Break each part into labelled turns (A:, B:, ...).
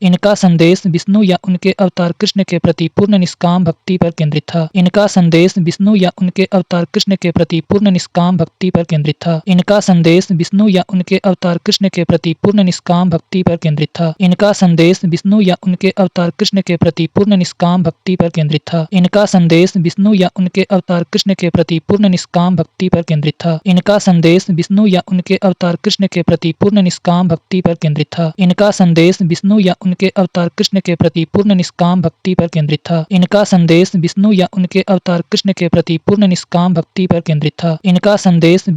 A: इनका संदेश विष्णु या उनके अवतार कृष्ण के प्रति पूर्ण निष्काम भक्ति पर केंद्रित था। इनका संदेश विष्णु या उनके अवतार कृष्ण के प्रति पूर्ण निष्काम भक्ति पर केंद्रित था। इनका संदेश विष्णु या उनके अवतार कृष्ण के प्रति पूर्ण निष्काम भक्ति पर केंद्रित था। इनका संदेश विष्णु या उनके अवतार कृष्ण के प्रति पूर्ण निष्काम भक्ति पर केंद्रित था। इनका संदेश विष्णु या उनके अवतार कृष्ण के प्रति पूर्ण निष्काम भक्ति पर केंद्रित था। इनका संदेश विष्णु या उनके अवतार कृष्ण के प्रति पूर्ण निष्काम भक्ति पर केंद्रित था। इनका संदेश विष्णु या उनके अवतार कृष्ण के प्रति पूर्ण निष्काम भक्ति पर केंद्रित था। इनका संदेश विष्णु या उनके अवतार कृष्ण के प्रति पूर्ण निष्काम भक्ति पर केंद्रित था। इनका संदेश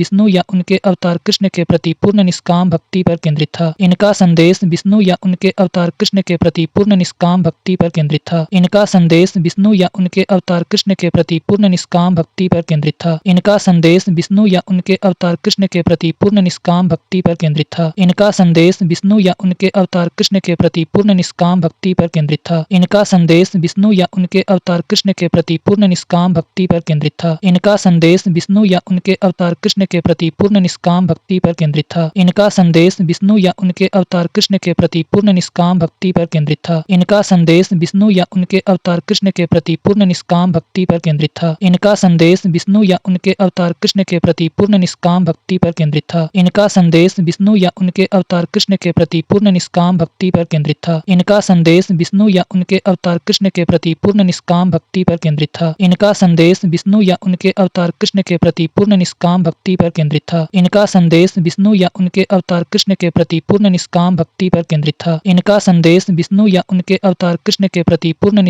A: विष्णु या उनके अवतार कृष्ण के प्रति पूर्ण निष्काम भक्ति पर केंद्रित था। इनका संदेश विष्णु या उनके अवतार कृष्ण के प्रति पूर्ण निष्काम भक्ति पर केंद्रित था। इनका संदेश विष्णु या उनके अवतार कृष्ण के प्रति पूर्ण निष्काम भक्ति पर केंद्रित था। इनका संदेश विष्णु या उनके अवतार कृष्ण के प्रति पूर्ण निष्काम भक्ति पर केंद्रित था। इनका संदेश विष्णु या उनके अवतार कृष्ण के प्रति पूर्ण निष्काम भक्ति पर केंद्रित था। इनका संदेश विष्णु या उनके अवतार कृष्ण के प्रति पूर्ण निष्काम भक्ति पर केंद्रित था। इनका संदेश विष्णु या उनके अवतार कृष्ण के प्रति पूर्ण निष्काम भक्ति पर केंद्रित था। इनका संदेश विष्णु या उनके अवतार कृष्ण के प्रति पूर्ण निष्काम भक्ति पर केंद्रित था। इनका संदेश विष्णु या उनके अवतार कृष्ण के प्रति पूर्ण निष्काम भक्ति पर केंद्रित था। इनका संदेश विष्णु या उनके अवतार कृष्ण के प्रति पूर्ण निष्काम भक्ति पर केंद्रित था। इनका संदेश विष्णु या उनके अवतार कृष्ण के प्रति पूर्ण निष्काम भक्ति पर केंद्रित था। इनका संदेश विष्णु या उनके अवतार कृष्ण के प्रति पूर्ण निष्काम भक्ति पर केंद्रित था। इनका संदेश विष्णु या उनके अवतार कृष्ण के प्रति पूर्ण निष्काम भक्ति पर केंद्रित था। इनका संदेश विष्णु या उनके अवतार कृष्ण के प्रति पूर्ण निष्काम भक्ति पर केंद्रित था। इनका संदेश विष्णु या उनके अवतार कृष्ण के प्रति पूर्ण निष्काम भक्ति पर केंद्रित था। इनका संदेश विष्णु या उनके अवतार कृष्ण के प्रति पूर्ण निष्काम भक्ति पर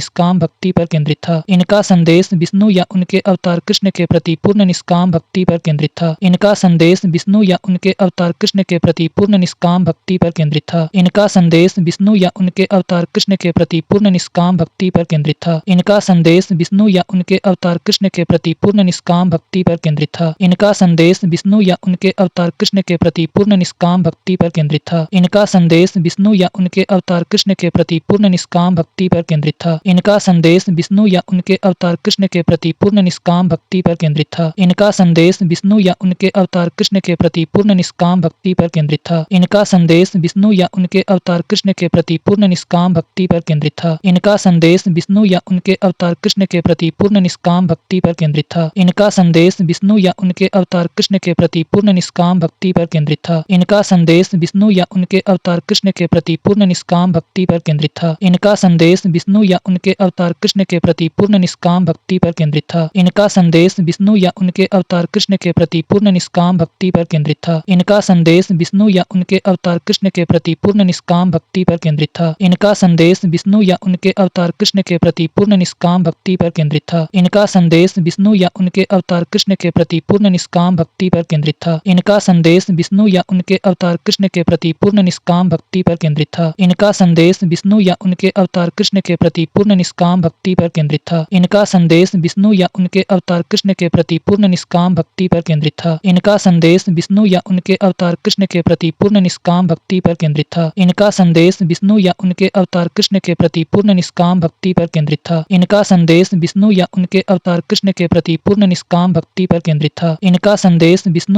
A: केंद्रित था। इनका संदेश विष्णु या उनके अवतार कृष्ण के प्रति पूर्ण निष्काम भक्ति पर केंद्रित था। इनका संदेश विष्णु या उनके अवतार कृष्ण के प्रति पूर्ण निष्काम भक्ति पर केंद्रित था। इनका संदेश विष्णु या उनके अवतार कृष्ण के प्रति पूर्ण निष्काम भक्ति पर केंद्रित था। इनका संदेश विष्णु या उनके अवतार कृष्ण के प्रति पूर्ण निष्काम भक्ति पर केंद्रित था। इनका संदेश विष्णु या उनके अवतार कृष्ण के प्रति पूर्ण निष्काम भक्ति पर केंद्रित था। इनका संदेश विष्णु या उनके अवतार कृष्ण के प्रति पूर्ण निष्काम भक्ति पर केंद्रित था। इनका संदेश विष्णु या उनके अवतार कृष्ण के प्रति पूर्ण निष्काम भक्ति पर केंद्रित था। इनका संदेश विष्णु या उनके अवतार कृष्ण के प्रति पूर्ण निष्काम भक्ति पर केंद्रित था। इनका संदेश विष्णु या उनके अवतार कृष्ण के प्रति पूर्ण निष्काम भक्ति पर केंद्रित था। इनका संदेश विष्णु या उनके अवतार कृष्ण के प्रति पूर्ण निष्काम भक्ति पर केंद्रित था। इनका संदेश विष्णु या उनके अवतार कृष्ण के प्रति पूर्ण निष्काम भक्ति पर केंद्रित था। इनका संदेश विष्णु या उनके अवतार कृष्ण के प्रति पूर्ण निष्काम भक्ति पर केंद्रित था। इनका संदेश विष्णु या उनके अवतार कृष्ण के प्रति पूर्ण निष्काम भक्ति पर केंद्रित था। इनका संदेश विष्णु या उनके अवतार कृष्ण के प्रति पूर्ण निष्काम भक्ति पर केंद्रित था। इनका संदेश विष्णु या उनके अवतार कृष्ण के प्रति पूर्ण निष्काम भक्ति पर केंद्रित था। इनका संदेश विष्णु या उनके अवतार कृष्ण के प्रति पूर्ण निष्काम भक्ति पर केंद्रित था। इनका संदेश विष्णु या उनके अवतार कृष्ण के प्रति पूर्ण निष्काम भक्ति पर केंद्रित था। इनका संदेश विष्णु या उनके अवतार कृष्ण के प्रति पूर्ण निष्काम भक्ति पर केंद्रित था। इनका संदेश विष्णु या उनके अवतार कृष्ण के प्रति पूर्ण निष्काम भक्ति पर केंद्रित था। इनका संदेश विष्णु या उनके अवतार कृष्ण के प्रति पूर्ण निष्काम भक्ति पर केंद्रित था। इनका संदेश विष्णु या उनके अवतार कृष्ण के प्रति पूर्ण निष्काम भक्ति पर केंद्रित था। इनका संदेश विष्णु या उनके अवतार कृष्ण के प्रति पूर्ण निष्काम भक्ति पर केंद्रित था। इनका संदेश विष्णु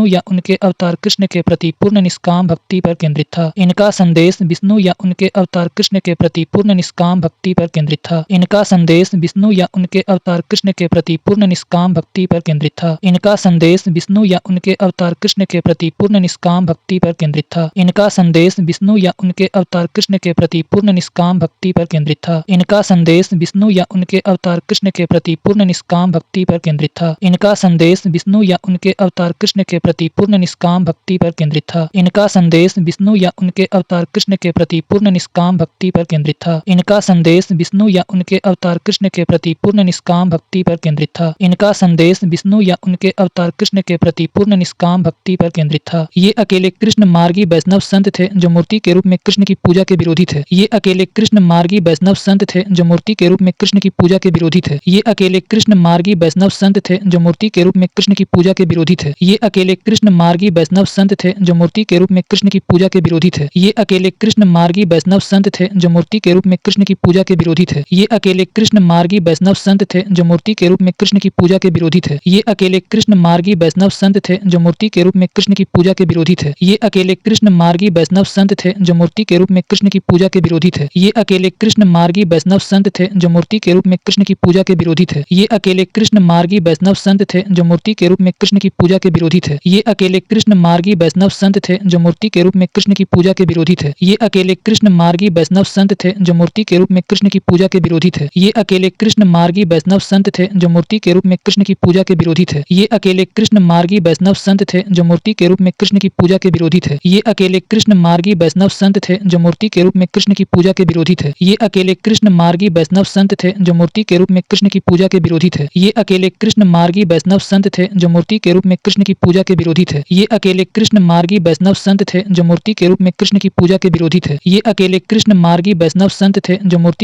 A: या उनके अवतार कृष्ण के प्रति पूर्ण निष्काम भक्ति पर केंद्रित था। इनका संदेश विष्णु या उनके अवतार कृष्ण के प्रति पूर्ण निष्काम भक्ति पर केंद्रित था। इनका संदेश विष्णु या उनके अवतार कृष्ण के प्रति पूर्ण निष्काम भक्ति पर केंद्रित था। इनका संदेश विष्णु या उनके अवतार कृष्ण के प्रति पूर्ण निष्काम भक्ति पर केंद्रित था। इनका संदेश विष्णु या उनके अवतार कृष्ण के प्रति पूर्ण निष्काम भक्ति पर केंद्रित था। इनका संदेश विष्णु या उनके अवतार कृष्ण के प्रति पूर्ण निष्काम भक्ति पर केंद्रित था। इनका संदेश विष्णु या उनके अवतार कृष्ण के प्रति पूर्ण निष्काम भक्ति पर केंद्रित था। इनका संदेश विष्णु या उनके अवतार कृष्ण के प्रति पूर्ण निष्काम भक्ति पर केंद्रित था। इनका संदेश विष्णु या उनके अवतार कृष्ण के प्रति पूर्ण निष्काम भक्ति पर केंद्रित था। इनका संदेश विष्णु या उनके अवतार कृष्ण के प्रति पूर्ण निष्काम भक्ति पर केंद्रित था। ये अकेले कृष्ण मार्गी वैष्णव संत थे जो मूर्ति के रूप में कृष्ण की पूजा के विरोधी थे। ये अकेले कृष्ण मार्गी वैष्णव संत थे जो मूर्ति के रूप में कृष्ण की पूजा के विरोधी थे। ये अकेले कृष्ण मार्गी वैष्णव संत थे जो मूर्ति के रूप में कृष्ण की पूजा के विरोधी थे। ये अकेले कृष्ण मार्गी वैष्णव संत थे जो मूर्ति के रूप में कृष्ण की पूजा के विरोधी थे। ये अकेले कृष्ण मार्गी वैष्णव संत थे जो मूर्ति के रूप में कृष्ण की पूजा के विरोधी थे। ये अकेले कृष्ण मार्गी वैष्णव संत थे जो मूर्ति के रूप में कृष्ण की पूजा के विरोधी थे। ये अकेले कृष्ण मार्गी वैष्णव संत थे जो मूर्ति के रूप में कृष्ण की पूजा के विरोधी थे। ये अकेले कृष्ण मार्गी वैष्णव संत थे जो मूर्ति के रूप में कृष्ण की पूजा पूजा के विरोधी थे। ये अकेले कृष्ण मार्गी वैष्णव संत थे जो मूर्ति के रूप में कृष्ण की पूजा के विरोधी थे। ये अकेले कृष्ण मार्गी वैष्णव संत थे जो मूर्ति के रूप में कृष्ण की पूजा के विरोधी थे। ये अकेले कृष्ण मार्गी वैष्णव संत थे जो मूर्ति के रूप में कृष्ण की पूजा के विरोधी थे। ये अकेले कृष्ण मार्गी वैष्णव संत थे जो मूर्ति के रूप में कृष्ण की पूजा के विरोधी थे। ये अकेले कृष्ण मार्गी वैष्णव संत थे जो मूर्ति के रूप में कृष्ण की पूजा के विरोधी थे। ये अकेले कृष्ण मार्गी वैष्णव संत थे जो मूर्ति के रूप में कृष्ण की पूजा के विरोधी थे। ये अकेले कृष्ण मार्गी वैष्णव संत थे जो मूर्ति के रूप में कृष्ण की पूजा के विरोधी थे। ये अकेले कृष्ण मार्गी वैष्णव संत थे जो मूर्ति के रूप में कृष्ण की पूजा के विरोधी थे। ये अकेले कृष्ण मार्गी वैष्णव संत थे जो मूर्ति के रूप में कृष्ण की पूजा के विरोधी थे। ये अकेले कृष्ण मार्गी वैष्णव संत थे जो मूर्ति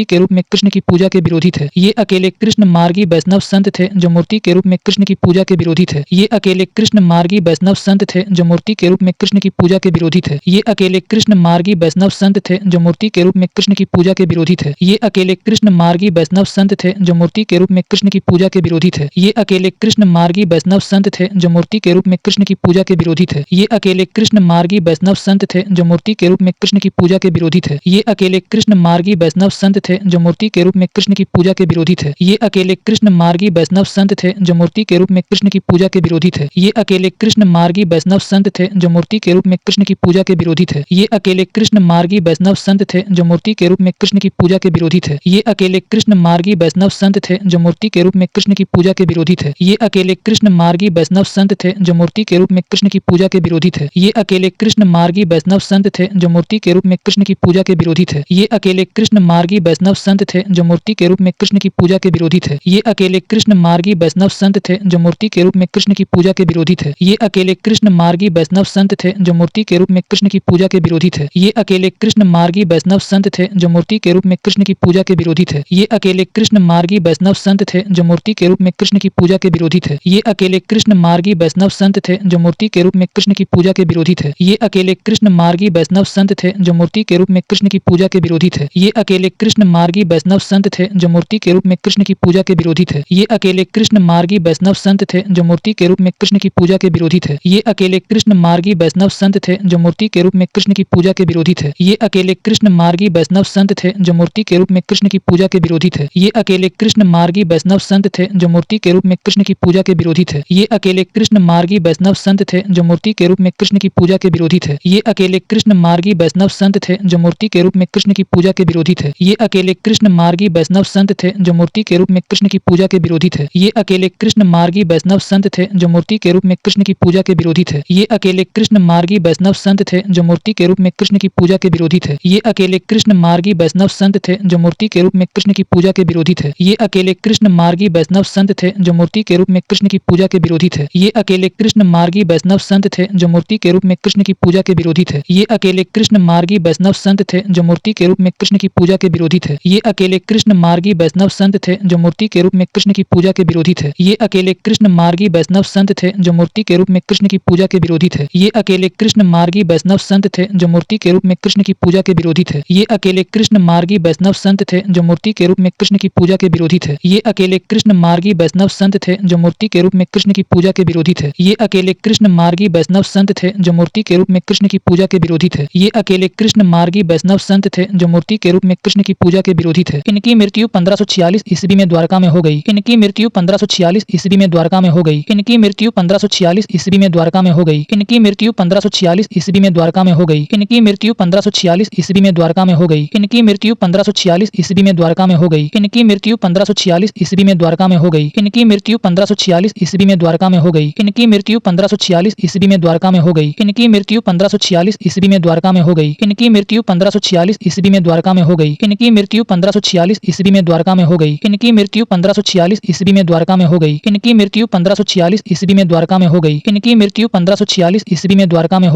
A: के रूप में कृष्ण की पूजा के विरोधी थे। ये अकेले कृष्ण मार्गी वैष्णव संत थे जो मूर्ति के रूप में कृष्ण की पूजा के विरोधी थे। ये अकेले कृष्ण मार्गी वैष्णव संत थे जो मूर्ति के रूप में कृष्ण की पूजा के विरोधी थे। ये अकेले कृष्ण मार्गी वैष्णव संत थे जो मूर्ति के रूप में कृष्ण की पूजा के विरोधी थे। ये अकेले कृष्ण मार्गी वैष्णव संत थे जो मूर्ति के रूप में कृष्ण की पूजा के विरोधी थे। ये अकेले कृष्ण मार्गी वैष्णव संत थे जो मूर्ति के रूप में कृष्ण की पूजा के विरोधी थे। ये अकेले कृष्ण मार्गी वैष्णव संत थे जो मूर्ति के रूप में कृष्ण की पूजा के विरोधी थे। ये अकेले कृष्ण मार्गी वैष्णव संत थे जो मूर्ति के रूप में कृष्ण की पूजा के विरोधी थे। ये अकेले कृष्ण मार्गी वैष्णव संत थे जो मूर्ति के रूप में कृष्ण की पूजा के विरोधी थे। ये अकेले कृष्ण मार्गी वैष्णव संत थे जो मूर्ति के रूप में कृष्ण की पूजा के विरोधी थे। ये अकेले कृष्ण मार्गी वैष्णव संत थे जो मूर्ति के रूप में कृष्ण की पूजा के विरोधी थे। ये अकेले कृष्ण मार्गी वैष्णव संत थे जो मूर्ति के रूप में कृष्ण की पूजा के विरोधी थे। ये अकेले कृष्ण मार्गी वैष्णव संत थे जो मूर्ति के रूप में कृष्ण की पूजा के विरोधी थे। ये अकेले कृष्ण मार्गी वैष्णव संत थे जो मूर्ति के रूप में कृष्ण की पूजा के विरोधी थे। ये अकेले कृष्ण मार्गी वैष्णव संत थे जो मूर्ति के रूप में कृष्ण की पूजा के विरोधी थे। ये अकेले कृष्ण मार्गी वैष्णव संत थे जो मूर्ति के रूप में कृष्ण की पूजा के विरोधी थे। ये अकेले कृष्ण मार्गी वैष्णव संत थे जो मूर्ति के रूप में कृष्ण की पूजा के विरोधी थे। ये अकेले कृष्ण मार्गी वैष्णव संत थे जो मूर्ति के रूप में कृष्ण की पूजा के विरोधी थे। ये अकेले कृष्ण मार्गी वैष्णव संत थे जो मूर्ति के रूप में कृष्ण की पूजा के विरोधी थे। ये अकेले कृष्ण मार्गी वैष्णव संत थे जो मूर्ति के रूप में कृष्ण की पूजा के विरोधी थे। ये अकेले कृष्ण मार्गी वैष्णव संत थे जो मूर्ति के रूप में कृष्ण की पूजा के विरोधी थे। ये अकेले कृष्ण मार्गी वैष्णव संत थे जो मूर्ति के रूप में कृष्ण की पूजा के विरोधी थे। ये अकेले कृष्ण मार्गी वैष्णव संत थे जो मूर्ति के रूप में कृष्ण की पूजा के विरोधी थे। ये अकेले कृष्ण मार्गी वैष्णव संत थे जो मूर्ति के रूप में कृष्ण की पूजा के विरोधी थे। ये अकेले कृष्ण मार्गी वैष्णव संत थे जो मूर्ति के रूप में कृष्ण की पूजा के विरोधी थे। ये अकेले कृष्ण मार्गी वैष्णव संत थे जो मूर्ति के रूप में कृष्ण की पूजा के विरोधी थे। ये अकेले कृष्ण मार्गी वैष्णव संत थे जो मूर्ति के रूप में कृष्ण की पूजा के विरोधी थे। ये अकेले कृष्ण मार्गी वैष्णव संत थे जो मूर्ति के रूप में कृष्ण की पूजा के विरोधी थे। ये अकेले कृष्ण मार्गी वैष्णव संत थे जो मूर्ति के रूप में कृष्ण की पूजा के विरोधी थे। ये अकेले कृष्ण मार्गी वैष्णव संत थे जो मूर्ति के रूप में कृष्ण की पूजा के विरोधी थे। ये अकेले कृष्ण मार्गी वैष्णव संत थे जो मूर्ति के रूप में कृष्ण की पूजा के विरोधी थे। ये अकेले कृष्ण मार्गी वैष्णव संत थे जो मूर्ति के रूप में कृष्ण की पूजा के विरोधी थे। ये अकेले कृष्ण मार्गी वैष्णव संत थे जो मूर्ति के रूप में कृष्ण की पूजा के विरोधी थे। ये अकेले कृष्ण मार्गी वैष्णव संत थे जो मूर्ति के रूप में कृष्ण की पूजा के विरोधी थे। ये अकेले कृष्ण मार्गी वैष्णव संत थे जो मूर्ति के रूप में कृष्ण की पूजा के विरोधी थे। ये अकेले कृष्ण मार्गी वैष्णव संत थे जो मूर्ति के रूप में कृष्ण की पूजा के विरोधी थे। ये अकेले कृष्ण मार्गी वैष्णव संत थे जो मूर्ति के रूप में कृष्ण की पूजा के विरोधी थे। ये अकेले कृष्ण मार्गी वैष्णव संत थे जो मूर्ति के रूप में कृष्ण की पूजा के विरोधी थे। ये अकेले कृष्ण मार्गी वैष्णव संत थे जो मूर्ति के रूप में कृष्ण की पूजा के विरोधी थे। ये अकेले कृष्ण मार्गी वैष्णव संत थे जो मूर्ति के रूप में कृष्ण की पूजा के विरोधी थे। ये अकेले कृष्ण मार्गी वैष्णव संत थे जो मूर्ति के रूप में कृष्ण की पूजा के विरोधी थे। ये अकेले कृष्ण मार्गी वैष्णव संत थे जो मूर्ति के रूप में कृष्ण की पूजा के विरोधी थे। ये अकेले कृष्ण मार्गी वैष्णव संत थे जो मूर्ति के रूप में कृष्ण की पूजा के विरोधी थे। इनकी मृत्यु 1546 ईस्वी में द्वारका में हो गई। इनकी मृत्यु 1546 ईस्वी में द्वारका में हो गई। इनकी मृत्यु 1546 ईस्वी में द्वारका में हो गई। इनकी मृत्यु 1546 ईस्वी में द्वारका में हो गई। इनकी मृत्यु 1546 ईस्वी में द्वारका में हो गई। इनकी मृत्यु 1546 ईस्वी में द्वारका में हो गई। इनकी मृत्यु 1546 ईस्वी में द्वारका में हो गई। इनकी मृत्यु 1546 ईस्वी में द्वारका में हो गई। इनकी मृत्यु 1546 ईस्वी में द्वारका में हो गई। इनकी मृत्यु 1546 ईस्वी में द्वारका में हो गई। इनकी मृत्यु 1546 ईस्वी में द्वारका में हो गई। इनकी मृत्यु 1546 ईस्वी में द्वारका में हो गई। इनकी मृत्यु 1546 ईस्वी में द्वारका में हो गई। इनकी मृत्यु 1546 ईस्वी में द्वारका में हो गई। इनकी मृत्यु 1546 ईस्वी में द्वारका में हो गई। इनकी मृत्यु 1546 ईस्वी में द्वारका में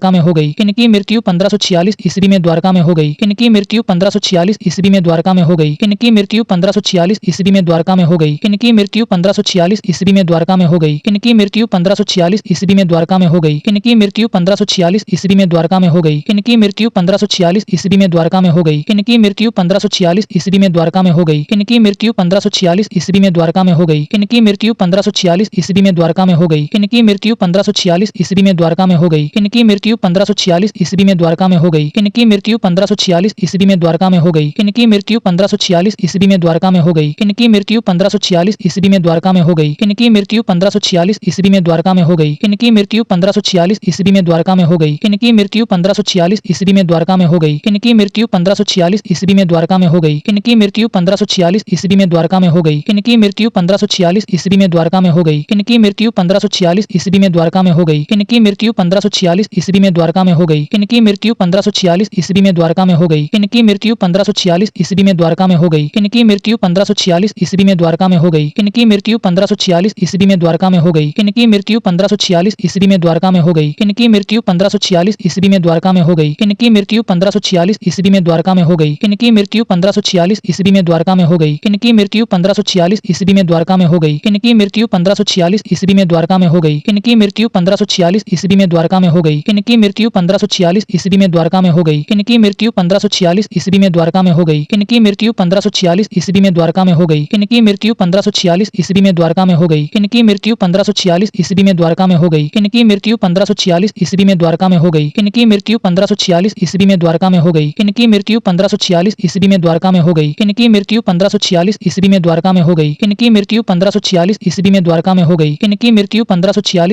A: हो गई। इनकी मृत्यु 1546 ईस्वी में द्वारका में हो गई। इनकी मृत्यु 1546 ईस्वी में द्वारका में हो गई। इनकी मृत्यु 1546 ईस्वी में द्वारका में हो गई। इनकी मृत्यु 1546 ईस्वी में द्वारका में हो गई। इनकी मृत्यु 1546 ईस्वी में द्वारका में हो गई। इनकी मृत्यु 1546 ईस्वी में द्वारका में हो गई। इनकी मृत्यु 1546 ईस्वी में द्वारका में हो गई। इनकी मृत्यु 1546 ईस्वी में द्वारका में हो गई। इनकी मृत्यु 1546 ईस्वी में द्वारका में हो गई। इनकी मृत्यु 1546 ईस्वी में द्वारका में हो गई। इनकी मृत्यु 1546 ईस्वी में द्वारका में हो गई। इनकी मृत्यु 1546 ईस्वी में द्वारका में हो गई। इनकी मृत्यु 1546 ईस्वी में द्वारका में हो गई। इनकी मृत्यु 1546 ईस्वी में द्वारका में हो गई। इनकी मृत्यु 1546 ईस्वी में द्वारका में हो गई। इनकी मृत्यु 1546 ईस्वी में द्वारका में हो गई। इनकी मृत्यु 1546 ईस्वी में द्वारका में हो गई। इनकी मृत्यु 1546 ईस्वी में द्वारका में हो गई। इनकी मृत्यु 1546 ईस्वी में द्वारका में हो गई। इनकी मृत्यु 1546 ईस्वी में द्वारका में हो गई। इनकी मृत्यु 1546 ईस्वी में द्वारका में हो गई। इनकी मृत्यु 1546 ईस्वी में द्वारका में हो गई। इनकी मृत्यु 1546 ईस्वी में द्वारका में हो गई। इनकी मृत्यु 1546 ईस्वी में द्वारका में हो गई। इनकी मृत्यु 1546 ईस्वी में द्वारका में हो गई। इनकी मृत्यु 1546 ईस्वी में द्वारका में हो गई। इनकी मृत्यु 1546 ईस्वी में द्वारका में हो गई। इनकी मृत्यु 1546 ईस्वी में द्वारका में हो गई। इनकी मृत्यु 1546 ईस्वी में द्वारका में हो गई। इनकी मृत्यु 1546 ईस्वी में द्वारका में हो गई। इनकी मृत्यु 1546 ईस्वी में द्वारका में हो गई। इनकी मृत्यु 1546 ईस्वी में द्वारका में हो गई। इनकी मृत्यु 1546 ईस्वी में द्वारका में हो गई। इनकी मृत्यु 1546 ईस्वी में द्वारका में हो गई। इनकी मृत्यु 1546 ईस्वी में द्वारका में हो गई। इनकी मृत्यु 1546 ईस्वी में द्वारका में हो गई। इनकी मृत्यु 1546 ईस्वी में द्वारका में हो गई। इनकी मृत्यु 1546 ईस्वी में द्वारका में हो गई। इनकी मृत्यु 1546 ईस्वी में द्वारका में हो गई। इनकी मृत्यु 1546 ईस्वी में द्वारका में हो गई। इनकी मृत्यु 1546 ईस्वी में द्वारका में हो गई। इनकी मृत्यु 1546 ईस्वी में द्वारका में हो गई। इनकी मृत्यु 1546 ईस्वी में द्वारका में हो गई। इनकी मृत्यु 1546 ईस्वी में द्वारका में हो गई। इनकी मृत्यु 1546 ईस्वी में द्वारका में हो गई। इनकी मृत्यु 1546 ईस्वी में द्वारका में हो गई। इनकी मृत्यु 1546 ईस्वी में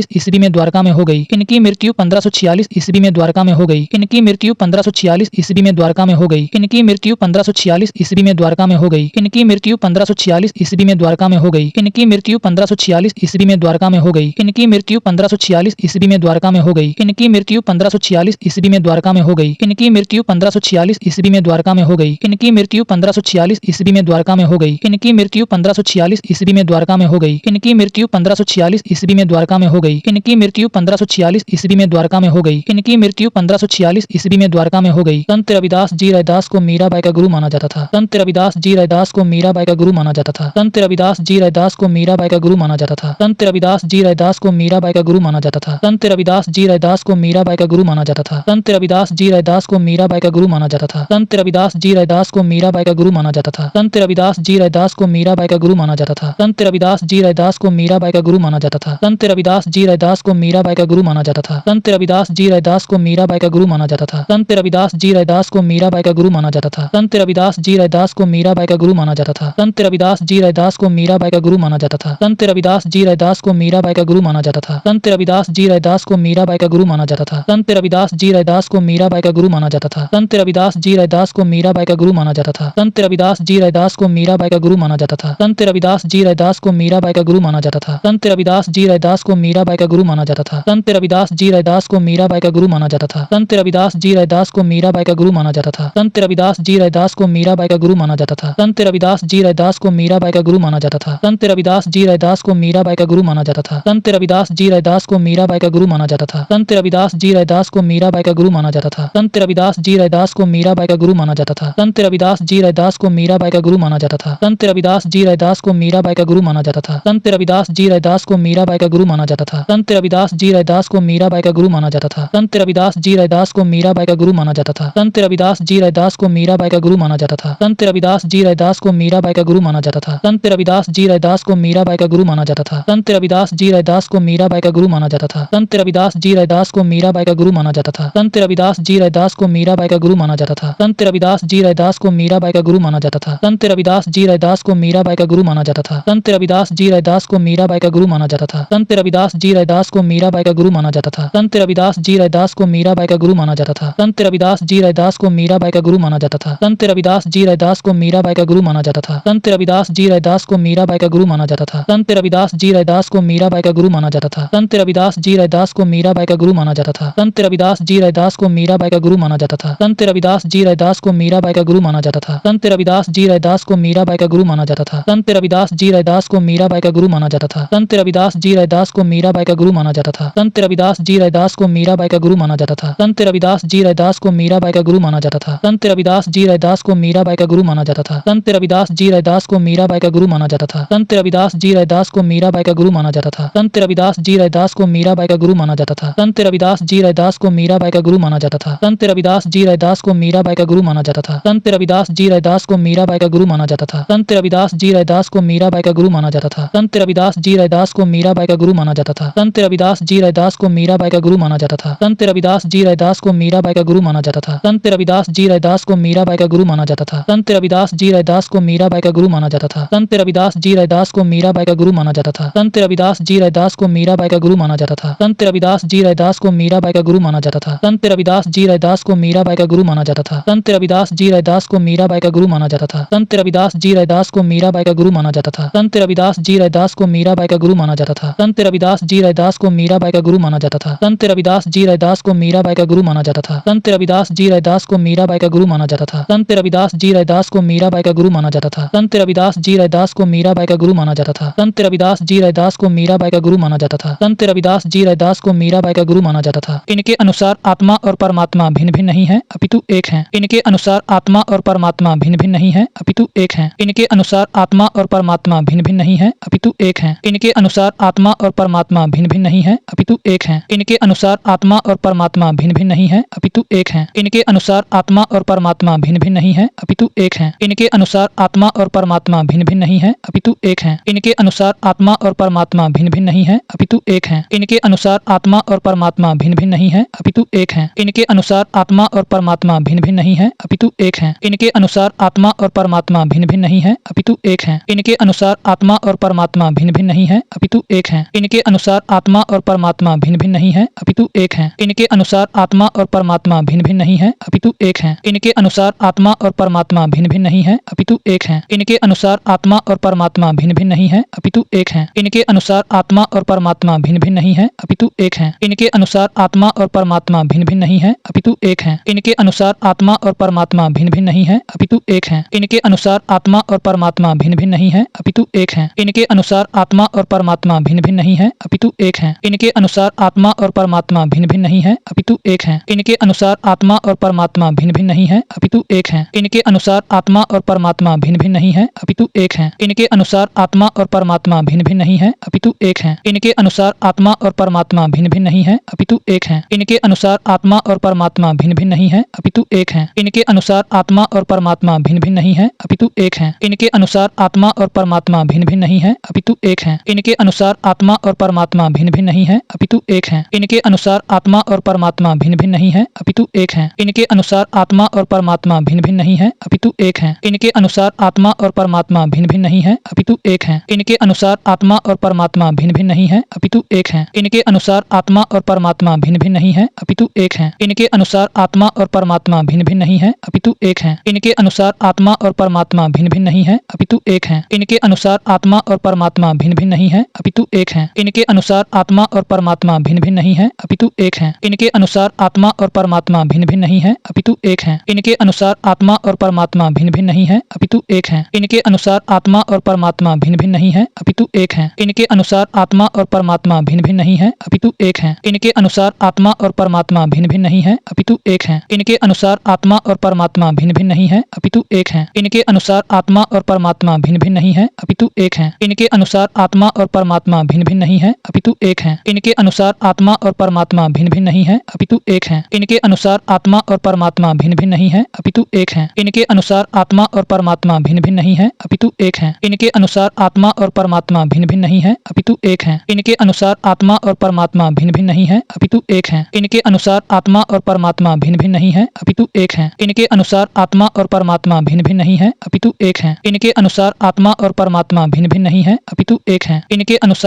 A: द्वारका में हो गई। इनकी मृत्यु 1546 ईस्वी में द्वारका में हो गई। इनकी मृत्यु 1546 ईस्वी में द्वारका में हो गई। इनकी मृत्यु 1546 ईस्वी में द्वारका में हो गई। इनकी मृत्यु 1546 ईस्वी में द्वारका में हो गई। इनकी मृत्यु 1546 ईस्वी में द्वारका में हो गई। इनकी मृत्यु 1546 ईस्वी में द्वारका में हो गई। इनकी मृत्यु 1546 ईस्वी में द्वारका में हो गई। इनकी मृत्यु 1546 ईस्वी में द्वारका में हो गई। इनकी मृत्यु 1546 ईस्वी में द्वारका में हो गई। इनकी मृत्यु 1546 ईस्वी में द्वारका में हो गई। इनकी मृत्यु 1546 ईस्वी में द्वारका में हो गई। संत रविदास जी रैदास को मीराबाई का गुरु माना जाता था। संत रविदास जी रैदास को मीराबाई का गुरु माना जाता था। संत रविदास जी रैदास को मीराबाई का गुरु माना जाता था। संत रविदास जी रैदास को मीराबाई का गुरु माना जाता था। संत रविदास जी रैदास को मीराबाई का गुरु माना जाता था। संत रविदास जी रैदास को मीराबाई का गुरु माना जाता था। संत रविदास जी रैदास को मीराबाई का गुरु माना जाता था। संत रविदास जी रैदास को मीराबाई का गुरु माना जाता था। संत रविदास जी रैदास को मीराबाई का गुरु माना जाता था। संत रविदास जी रैदास को मीराबाई का गुरु माना जाता था। संत रविदास जी रैदास को मीराबाई का गुरु माना जाता था। संत रविदास जी रैदास को मीराबाई का गुरु माना जाता था। संत रविदास जी रैदास को मीराबाई का गुरु माना जाता था। संत रविदास जी रैदास को मीराबाई का गुरु माना जाता था। संत रविदास जी रैदास को मीराबाई का गुरु माना जाता था। संत रविदास जी रैदास को मीराबाई का गुरु माना जाता था। संत रविदास जी रैदास को मीराबाई का गुरु माना जाता था। संत रविदास जी रैदास को मीराबाई का गुरु माना जाता था। संत रविदास जी रैदास को मीराबाई का गुरु माना जाता था। संत रविदास जी रैदास को मीराबाई का गुरु माना जाता था। संत रविदास जी रैदास को मीराबाई का गुरु माना जाता था। संत रविदास जी रैदास को मीराबाई का गुरु माना जाता था। संत रविदास जी रैदास को मीराबाई का गुरु माना जाता था। संत रविदास जी रैदास को मीराबाई का गुरु माना जाता था। संत रविदास जी रैदास को मीराबाई का गुरु माना जाता था। संत रविदास जी रैदास को मीराबाई का गुरु माना जाता था। संत रविदास जी रैदास को मीराबाई का गुरु माना जाता था। संत रविदास जी रैदास को मीराबाई का गुरु माना जाता था। संत रविदास जी रैदास को मीराबाई का गुरु माना जाता था। संत रविदास जी रैदास को मीराबाई का गुरु माना जाता था। संत रविदास जी रैदास को मीराबाई का गुरु माना जाता था। संत रविदास जी रैदास को मीराबाई का गुरु माना जाता था। संत रविदास जी रैदास को मीराबाई का गुरु माना जाता था। संत रविदास जी रैदास को मीराबाई का गुरु माना जाता था। संत रविदास जी रैदास को मीराबाई का गुरु माना जाता था। संत रविदास जी रैदास को मीराबाई का गुरु माना जाता था। संत रविदास जी रैदास को मीराबाई का गुरु माना जाता था। संत रविदास जी रैदास को मीराबाई का गुरु माना जाता था। संत रविदास जी रैदास को मीराबाई का गुरु माना जाता था। संत रविदास जी रैदास को मीराबाई का गुरु माना जाता था। संत रविदास जी रैदास को मीराबाई का गुरु माना जाता था। संत रविदास जी रैदास को मीराबाई का गुरु माना जाता था। संत रविदास जी रैदास को मीराबाई का गुरु माना जाता था। संत रविदास जी रैदास को मीराबाई का गुरु माना जाता था। संत रविदास जी रैदास को मीराबाई का गुरु माना जाता था। संत रविदास जी रैदास को मीराबाई का गुरु माना जाता था। संत रविदास जी रैदास को मीराबाई का गुरु माना जाता था। संत रविदास जी रैदास को मीराबाई का गुरु माना जाता था। संत रविदास जी रैदास को मीराबाई का गुरु माना जाता था। संत रविदास जी रैदास को मीराबाई का गुरु माना जाता था। संत रविदास जी रैदास को मीराबाई का गुरु माना जाता था। संत रविदास जी रैदास को मीराबाई का गुरु माना जाता था। संत रविदास जी रैदास को मीराबाई का गुरु माना जाता था। संत रविदास जी रैदास को मीराबाई का गुरु माना जाता था। संत रविदास जी रैदास को मीराबाई का गुरु माना जाता था। संत रविदास जी रैदास को मीराबाई का गुरु माना जाता था। संत रविदास जी रैदास को मीराबाई का गुरु माना जाता था। संत रविदास जी रैदास को मीराबाई का गुरु माना जाता था। संत रविदास जी रैदास को मीराबाई का गुरु माना जाता था। संत रविदास जी रैदास को मीराबाई का गुरु माना जाता था। संत रविदास जी रैदास को मीराबाई का गुरु माना जाता था। संत रविदास जी रैदास को मीराबाई का गुरु माना जाता था। संत रविदास जी रैदास को मीराबाई का गुरु माना जाता था। संत रविदास जी रैदास को मीराबाई का गुरु माना जाता था। संत रविदास जी रैदास को मीराबाई का गुरु माना जाता था। संत रविदास जी रैदास को मीराबाई का गुरु माना जाता था। संत रविदास जी रैदास को मीराबाई का गुरु माना जाता था। संत रविदास जी रैदास को मीराबाई का गुरु माना जाता था। संत रविदास जी रैदास को मीराबाई का गुरु माना जाता था। संत रविदास जी रैदास को मीराबाई का गुरु माना जाता था। संत रविदास जी रैदास को मीराबाई का गुरु माना जाता था। संत रविदास जी रैदास को मीराबाई का गुरु माना जाता था। संत रविदास जी रैदास को मीराबाई का गुरु माना जाता था। संत रविदास जी रैदास को मीराबाई का गुरु माना जाता था। संत रविदास जी रैदास को मीराबाई का गुरु माना जाता था। संत रविदास जी रैदास को मीराबाई का गुरु माना जाता था। संत रविदास जी रैदास को मीराबाई का गुरु माना जाता था। संत रविदास जी रैदास को मीराबाई का गुरु माना जाता था। संत रविदास जी रैदास को मीराबाई का गुरु माना जाता था। संत रविदास जी रैदास को मीराबाई का गुरु माना जाता था। संत रविदास जी रैदास को मीराबाई का गुरु माना जाता था। संत रविदास जी रैदास को मीराबाई का गुरु माना जाता था। संत रविदास जी रैदास को मीराबाई का गुरु माना जाता था। संत रविदास जी रैदास को मीराबाई का गुरु माना जाता था। इनके अनुसार आत्मा और परमात्मा भिन्न भिन्न नहीं है, अपितु एक है। इनके अनुसार आत्मा और परमात्मा भिन्न भिन्न नहीं है, अपितु एक है। इनके अनुसार आत्मा और परमात्मा भिन्न भिन्न नहीं है, अपितु एक है। इनके अनुसार आत्मा और परमात्मा भिन्न भिन्न नहीं है, अपितु एक है। इनके अनुसार आत्मा और परमात्मा भिन्न भिन्न नहीं है, अपितु एक है। इनके अनुसार आत्मा और परमात्मा भिन्न भिन्न नहीं है, अपितु एक है। इनके अनुसार आत्मा और परमात्मा भिन्न भिन्न नहीं है, अपितु एक है। इनके अनुसार आत्मा और परमात्मा भिन्न भिन्न नहीं है, अपितु एक है। इनके अनुसार आत्मा और परमात्मा भिन्न भिन्न नहीं है, अपितु एक है। इनके अनुसार आत्मा और परमात्मा भिन्न भिन्न नहीं है, अपितु एक है। इनके अनुसार आत्मा और परमात्मा भिन्न भिन्न नहीं है, अपितु एक है। इनके अनुसार आत्मा और परमात्मा भिन्न भिन्न नहीं है, अपितु एक है। इनके अनुसार आत्मा और परमात्मा भिन्न भिन्न नहीं है, अपितु एक है। इनके अनुसार आत्मा और परमात्मा भिन्न भिन्न नहीं है, अपितु एक है। इनके अनुसार आत्मा और परमात्मा भिन्न भिन्न नहीं है, अपितु एक है। इनके अनुसार आत्मा और परमात्मा भिन्न भिन्न नहीं है, अपितु एक है। इनके अनुसार आत्मा और परमात्मा भिन्न भिन्न नहीं है, अपितु एक है। इनके अनुसार आत्मा और परमात्मा भिन्न भिन्न नहीं है, अपितु एक है। इनके अनुसार आत्मा और परमात्मा भिन्न भिन्न नहीं है, अपितु एक है। इनके अनुसार आत्मा और परमात्मा भिन्न भिन्न नहीं है, अपितु एक है। इनके अनुसार आत्मा और परमात्मा भिन्न भिन्न नहीं है, अपितु एक है। इनके अनुसार आत्मा और परमात्मा भिन्न भिन्न नहीं है, अपितु एक है। इनके अनुसार आत्मा और परमात्मा भिन्न भिन्न नहीं है, अपितु एक है। इनके अनुसार आत्मा और परमात्मा भिन्न भिन्न नहीं है, अपितु एक है। इनके अनुसार आत्मा और परमात्मा भिन्न भिन्न नहीं है, अपितु एक है। इनके अनुसार आत्मा और परमात्मा भिन्न भिन्न नहीं है, अपितु एक है। इनके अनुसार आत्मा और परमात्मा भिन्न भिन्न नहीं है, अपितु एक है। इनके अनुसार आत्मा और परमात्मा भिन्न भिन्न नहीं है, अपितु एक है। इनके अनुसार आत्मा और परमात्मा भिन्न भिन्न नहीं है, अपितु एक है। इनके अनुसार आत्मा और परमात्मा भिन्न भिन्न नहीं है, अपितु एक है। इनके अनुसार आत्मा और परमात्मा भिन्न भिन्न नहीं है, अपितु एक है। इनके अनुसार आत्मा और परमात्मा भिन्न भिन्न नहीं है, अपितु एक है। इनके अनुसार आत्मा और परमात्मा भिन्न भिन्न नहीं है, अपितु एक है। इनके अनुसार आत्मा और परमात्मा भिन्न भिन्न नहीं है, अपितु एक है। इनके अनुसार आत्मा और परमात्मा भिन्न भिन्न नहीं है, अपितु एक है। इनके अनुसार आत्मा और परमात्मा भिन्न भिन्न नहीं है, अपितु एक है। इनके अनुसार आत्मा और परमात्मा भिन्न भिन्न नहीं है, अपितु एक है। इनके अनुसार आत्मा और परमात्मा भिन्न भिन्न नहीं है, अपितु एक है। इनके अनुसार आत्मा और परमात्मा भिन्न भिन्न नहीं है, अपितु एक है। इनके अनुसार आत्मा और परमात्मा भिन्न भिन्न नहीं है, अपितु एक है। इनके अनुसार आत्मा और परमात्मा भिन्न भिन्न नहीं है, अपितु एक है। इनके अनुसार आत्मा और परमात्मा भिन्न भिन्न नहीं है, अपितु एक है। इनके अनुसार आत्मा और परमात्मा भिन्न भिन्न नहीं है, अपितु एक है। इनके अनुसार आत्मा और परमात्मा भिन्न भिन्न नहीं है, अपितु एक है। इनके अनुसार आत्मा और परमात्मा भिन्न भिन्न नहीं है, अपितु एक है। इनके अनुसार आत्मा और परमात्मा भिन्न भिन्न नहीं है, अपितु एक है। इनके अनुसार आत्मा और परमात्मा भिन्न भिन्न नहीं है, अपितु एक है। इनके अनुसार आत्मा और परमात्मा भिन्न भिन्न नहीं है, अपितु एक है। इनके अनुसार आत्मा और परमात्मा भिन्न भिन्न नहीं है, अपितु एक है। इनके अनुसार आत्मा और परमात्मा भिन्न भिन्न नहीं है, अपितु एक है। इनके अनुसार आत्मा और परमात्मा भिन्न भिन्न नहीं है, अपितु एक है। इनके अनुसार आत्मा और परमात्मा भिन्न भिन्न नहीं है, अपितु एक है। इनके अनुसार आत्मा और परमात्मा भिन्न भिन्न नहीं है, अपितु एक है। इनके अनुसार आत्मा और परमात्मा भिन्न भिन्न नहीं है, अपितु एक है। इनके अनुसार आत्मा और परमात्मा भिन्न भिन्न नहीं है, अपितु एक है। इनके अनुसार आत्मा और परमात्मा भिन्न भिन्न नहीं है, अपितु एक है। इनके अनुसार आत्मा और परमात्मा भिन्न भिन्न नहीं है, अपितु एक है। इनके अनुसार आत्मा और परमात्मा भिन्न भिन्न नहीं है, अपितु एक है। इनके अनुसार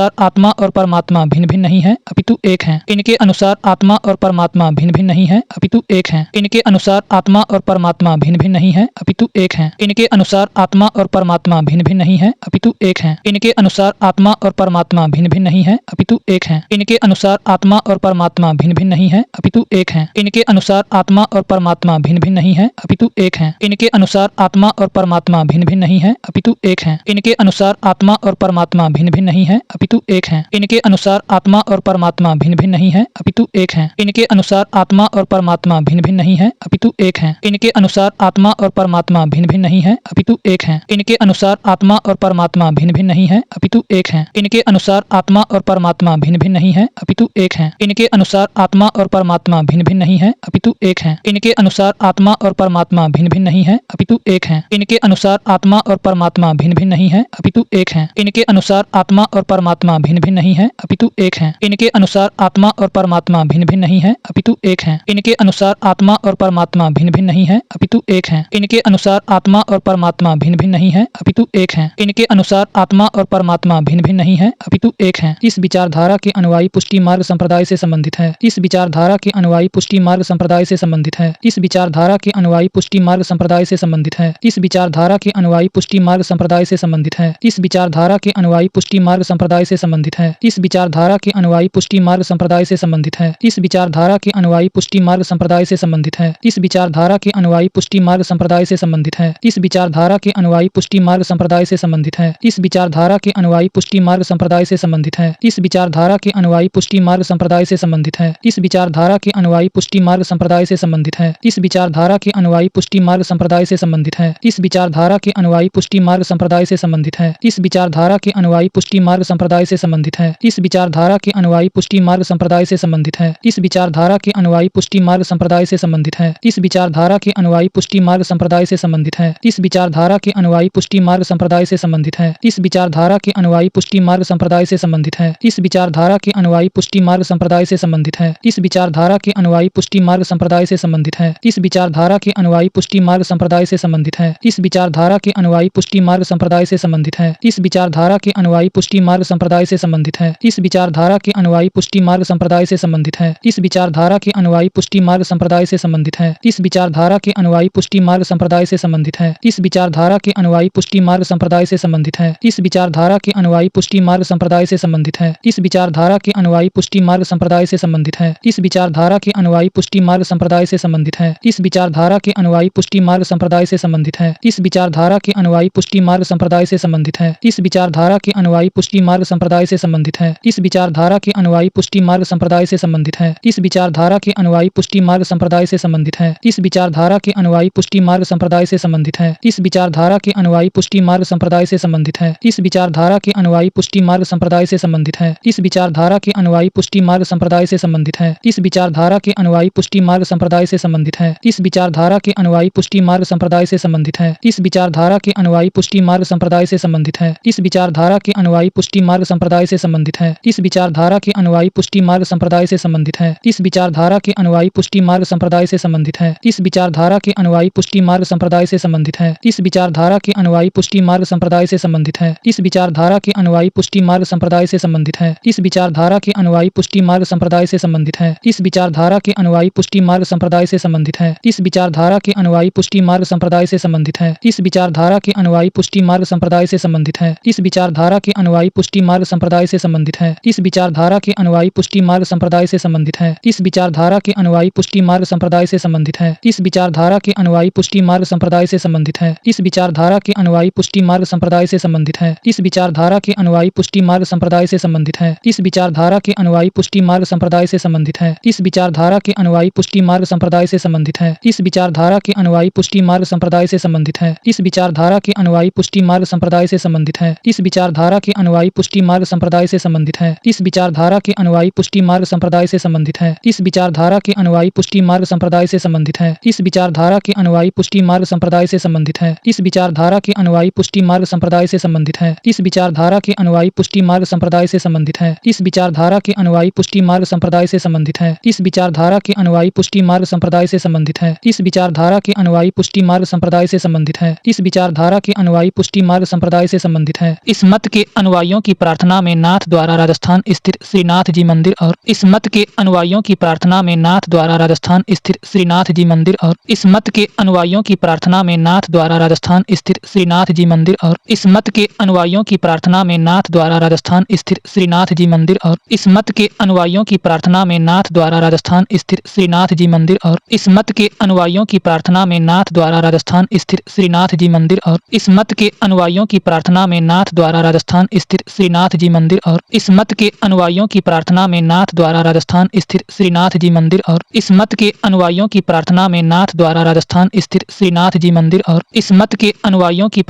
A: आत्मा और परमात्मा भिन्न भिन्न नहीं है, अपितु एक है। इनके अनुसार आत्मा और परमात्मा भिन्न भिन्न नहीं है, अपितु एक है। इनके अनुसार आत्मा और परमात्मा भिन्न भिन्न नहीं है, अपितु एक है। इनके अनुसार आत्मा और परमात्मा भिन्न भिन्न नहीं है, अपितु एक है। इनके अनुसार आत्मा और परमात्मा भिन्न भिन्न नहीं है, अपितु एक है। इनके अनुसार आत्मा और परमात्मा भिन्न भिन्न नहीं है, अपितु एक है। इनके अनुसार आत्मा और परमात्मा भिन्न भिन्न नहीं है, अपितु एक है। इनके अनुसार आत्मा और परमात्मा भिन्न भिन्न नहीं है, अपितु एक है। इनके अनुसार आत्मा और परमात्मा भिन्न भिन्न नहीं है, अपितु एक है। इनके अनुसार आत्मा और परमात्मा भिन्न भिन्न नहीं है, अपितु एक है। इनके अनुसार आत्मा और परमात्मा भिन्न भिन्न नहीं है, अपितु एक है। इनके अनुसार आत्मा और परमात्मा भिन्न भिन्न नहीं है, अपितु एक है। इनके अनुसार आत्मा और परमात्मा भिन्न भिन्न नहीं है, अपितु एक है। इनके अनुसार आत्मा और परमात्मा भिन्न भिन्न नहीं है, अपितु एक है। इनके अनुसार आत्मा और परमात्मा भिन्न भिन्न नहीं है, अपितु एक है। इनके अनुसार आत्मा और परमात्मा भिन्न भिन्न नहीं है, है अपितु एक हैं। इनके अनुसार आत्मा और परमात्मा भिन्न भिन्न नहीं है अपितु एक हैं। इनके अनुसार आत्मा और परमात्मा भिन्न भिन्न नहीं है अपितु एक हैं। इनके अनुसार आत्मा और परमात्मा भिन्न भिन्न नहीं है अपितु एक हैं। इस विचारधारा के अनुयायी पुष्टि मार्ग संप्रदाय से संबंधित है। इस विचारधारा के अनुयायी पुष्टि मार्ग संप्रदाय से संबंधित है। इस विचारधारा के अनुयायी पुष्टि मार्ग संप्रदाय से संबंधित है। इस विचारधारा के अनुयायी पुष्टि मार्ग संप्रदाय से संबंधित है। इस विचारधारा के अनुयायी पुष्टि मार्ग संप्रदाय से संबंधित है। इस विचारधारा के अनुयायी पुष्टि मार्ग संप्रदाय से संबंधित है। इस विचारधारा के अनुयायी पुष्टि मार्ग संप्रदाय से संबंधित है। इस विचारधारा के अनुयायी पुष्टि मार्ग संप्रदाय से संबंधित है। इस विचारधारा के अनुयायी पुष्टि मार्ग संप्रदाय से संबंधित है। इस विचारधारा के अनुयायी पुष्टि मार्ग संप्रदाय से संबंधित है। इस विचारधारा के अनुयायी पुष्टि मार्ग संप्रदाय से संबंधित है। इस विचारधारा के अनुयायी पुष्टि मार्ग संप्रदाय से संबंधित है। इस विचारधारा के अनुयायी पुष्टि मार्ग संप्रदाय से संबंधित है। इस विचारधारा के अनुयायी पुष्टि मार्ग संप्रदाय से संबंधित है। इस विचारधारा के अनुयायी पुष्टि मार्ग संप्रदाय से संबंधित है। इस विचारधारा के अनुयायी पुष्टि मार्ग संप्रदाय से संबंधित है। इस विचारधारा के अनुयायी पुष्टि मार्ग संप्रदाय से संबंधित है। इस विचारधारा के अनुयायी पुष्टि मार्ग संप्रदाय से संबंधित है। इस विचारधारा के अनुयायी पुष्टि मार्ग संप्रदाय से संबंधित है। इस विचारधारा के अनुयायी पुष्टि मार्ग संप्रदाय से संबंधित है। इस विचारधारा के अनुयायी पुष्टि मार्ग संप्रदाय से संबंधित है। इस विचारधारा के अनुयायी पुष्टि मार्ग संप्रदाय से संबंधित है। इस विचारधारा के अनुयायी पुष्टि मार्ग संप्रदाय से संबंधित है। इस विचारधारा के अनुयायी पुष्टि मार्ग संप्रदाय से संबंधित है। इस विचारधारा के अनुयायी पुष्टि मार्ग संप्रदाय से संबंधित है। इस विचारधारा के अनुयायी पुष्टि मार्ग संप्रदाय से संबंधित है। इस विचारधारा के अनुयायी पुष्टि मार्ग संप्रदाय से संबंधित है। इस विचारधारा के अनुयायी पुष्टि मार्ग संप्रदाय से संबंधित है। इस विचारधारा के अनुयायी पुष्टि मार्ग संप्रदाय से संबंधित है। इस विचारधारा के अनुयायी पुष्टि मार्ग संप्रदाय से संबंधित है। इस विचारधारा के अनुयायी पुष्टि मार्ग संप्रदाय से संबंधित है। इस विचारधारा के अनुयायी पुष्टि मार्ग संप्रदाय से संबंधित है। इस विचारधारा के अनुयायी पुष्टि मार्ग संप्रदाय से संबंधित है। इस विचारधारा के अनुयायी पुष्टि मार्ग संप्रदाय से संबंधित है। इस विचारधारा के अनुयायी पुष्टि मार्ग संप्रदाय से संबंधित है। इस विचारधारा के अनुयायी पुष्टि मार्ग संप्रदाय से संबंधित है। इस विचारधारा के अनुयायी पुष्टि मार्ग संप्रदाय से संबंधित है। इस विचारधारा के अनुयायी पुष्टि मार्ग संप्रदाय से संबंधित है। इस विचारधारा के अनुयायी पुष्टि मार्ग संप्रदाय से संबंधित है। इस विचारधारा के अनुयायी पुष्टि मार्ग संप्रदाय से संबंधित है। इस विचारधारा के अनुयायी पुष्टि मार्ग संप्रदाय से संबंधित है। इस विचारधारा के अनुयायी पुष्टि मार्ग संप्रदाय से संबंधित है। इस विचारधारा के अनुयायी पुष्टि मार्ग संप्रदाय से संबंधित है। इस विचारधारा के अनुयायी पुष्टि मार्ग संप्रदाय से संबंधित है। इस विचारधारा के अनुयायी पुष्टि मार्ग संप्रदाय से संबंधित है। इस विचारधारा के अनुयायी पुष्टि मार्ग संप्रदाय से संबंधित है। इस विचारधारा के अनुयायी पुष्टि मार्ग संप्रदाय से संबंधित है। इस विचारधारा के अनुयायी पुष्टि मार्ग संप्रदाय से संबंधित है। इस विचारधारा के अनुयायी पुष्टि मार्ग संप्रदाय से संबंधित है। इस विचारधारा के अनुयायी पुष्टि मार्ग संप्रदाय से संबंधित है। इस विचारधारा के अनुयायी पुष्टि मार्ग संप्रदाय से संबंधित है। इस विचारधारा के अनुयायी पुष्टि मार्ग संप्रदाय से संबंधित है। इस विचारधारा के अनुयायी पुष्टि मार्ग संप्रदाय से संबंधित है। इस विचारधारा के अनुयायी पुष्टि मार्ग संप्रदाय से संबंधित है। इस विचारधारा के अनुयायी पुष्टि मार्ग संप्रदाय से संबंधित है। इस विचारधारा के अनुयायी पुष्टि मार्ग संप्रदाय से संबंधित है। इस विचारधारा के अनुयायी पुष्टि मार्ग संप्रदाय से संबंधित है। इस विचारधारा के अनुयायी पुष्टि मार्ग संप्रदाय से संबंधित है। इस विचारधारा के अनुयायी पुष्टि मार्ग संप्रदाय से संबंधित है। इस विचारधारा के अनुयायी पुष्टि मार्ग संप्रदाय से संबंधित है। इस विचारधारा के अनुयायी पुष्टि मार्ग संप्रदाय से संबंधित है। इस विचारधारा के अनुयायी पुष्टि मार्ग संप्रदाय से संबंधित है। इस विचारधारा के अनुयायी पुष्टि मार्ग संप्रदाय से संबंधित है। इस विचारधारा के अनुयायी पुष्टि मार्ग संप्रदाय से संबंधित है। इस विचारधारा के अनुयायी पुष्टि मार्ग संप्रदाय से संबंधित है। इस विचारधारा के अनुयायी पुष्टि मार्ग संप्रदाय से संबंधित है। इस विचारधारा के अनुयायी पुष्टि मार्ग संप्रदाय से संबंधित है। इस विचारधारा के अनुयायी पुष्टि मार्ग संप्रदाय से संबंधित है। इस विचारधारा के अनुयायी पुष्टि मार्ग संप्रदाय से संबंधित है। इस विचारधारा के अनुयायी पुष्टि मार्ग संप्रदाय से संबंधित है। इस विचारधारा के अनुयायी पुष्टि मार्ग संप्रदाय से संबंधित है। इस विचारधारा के अनुयायी पुष्टि मार्ग संप्रदाय से संबंधित है। इस विचारधारा के अनुयायी पुष्टि मार्ग संप्रदाय से संबंधित है। इस विचारधारा के अनुयायी पुष्टि मार्ग संप्रदाय से संबंधित है। इस मत के अनुयायियों की प्रार्थना में नाथ द्वारा राजस्थान स्थित श्रीनाथ जी मंदिर और इस मत के अनुयायियों की प्रार्थना में नाथ द्वारा राजस्थान स्थित श्रीनाथ जी मंदिर और इस मत के अनुयायियों की प्रार्थना में नाथ द्वारा राजस्थान स्थित श्रीनाथ जी मंदिर और इस मत के अनुयायियों की प्रार्थना में नाथ द्वारा राजस्थान स्थित श्रीनाथ जी मंदिर और इस मत के अनुयायियों की प्रार्थना में नाथ द्वारा राजस्थान स्थित श्रीनाथ जी मंदिर और इस मत के अनुयायियों की प्रार्थना में नाथ द्वारा राजस्थान स्थित श्रीनाथ जी मंदिर और इस मत के अनुयायियों की प्रार्थना में नाथ द्वारा राजस्थान स्थित श्रीनाथ जी मंदिर और इस मत के अनुयायियों की प्रार्थना में नाथ द्वारा राजस्थान स्थित श्रीनाथ जी मंदिर और इस मत के अनुयायियों की प्रार्थना में नाथ द्वारा राजस्थान स्थित श्रीनाथ जी मंदिर और इस मत के अनुयायियों की प्रार्थना में नाथ द्वारा राजस्थान स्थित श्रीनाथ जी मंदिर और इस मत के अनुयायियों की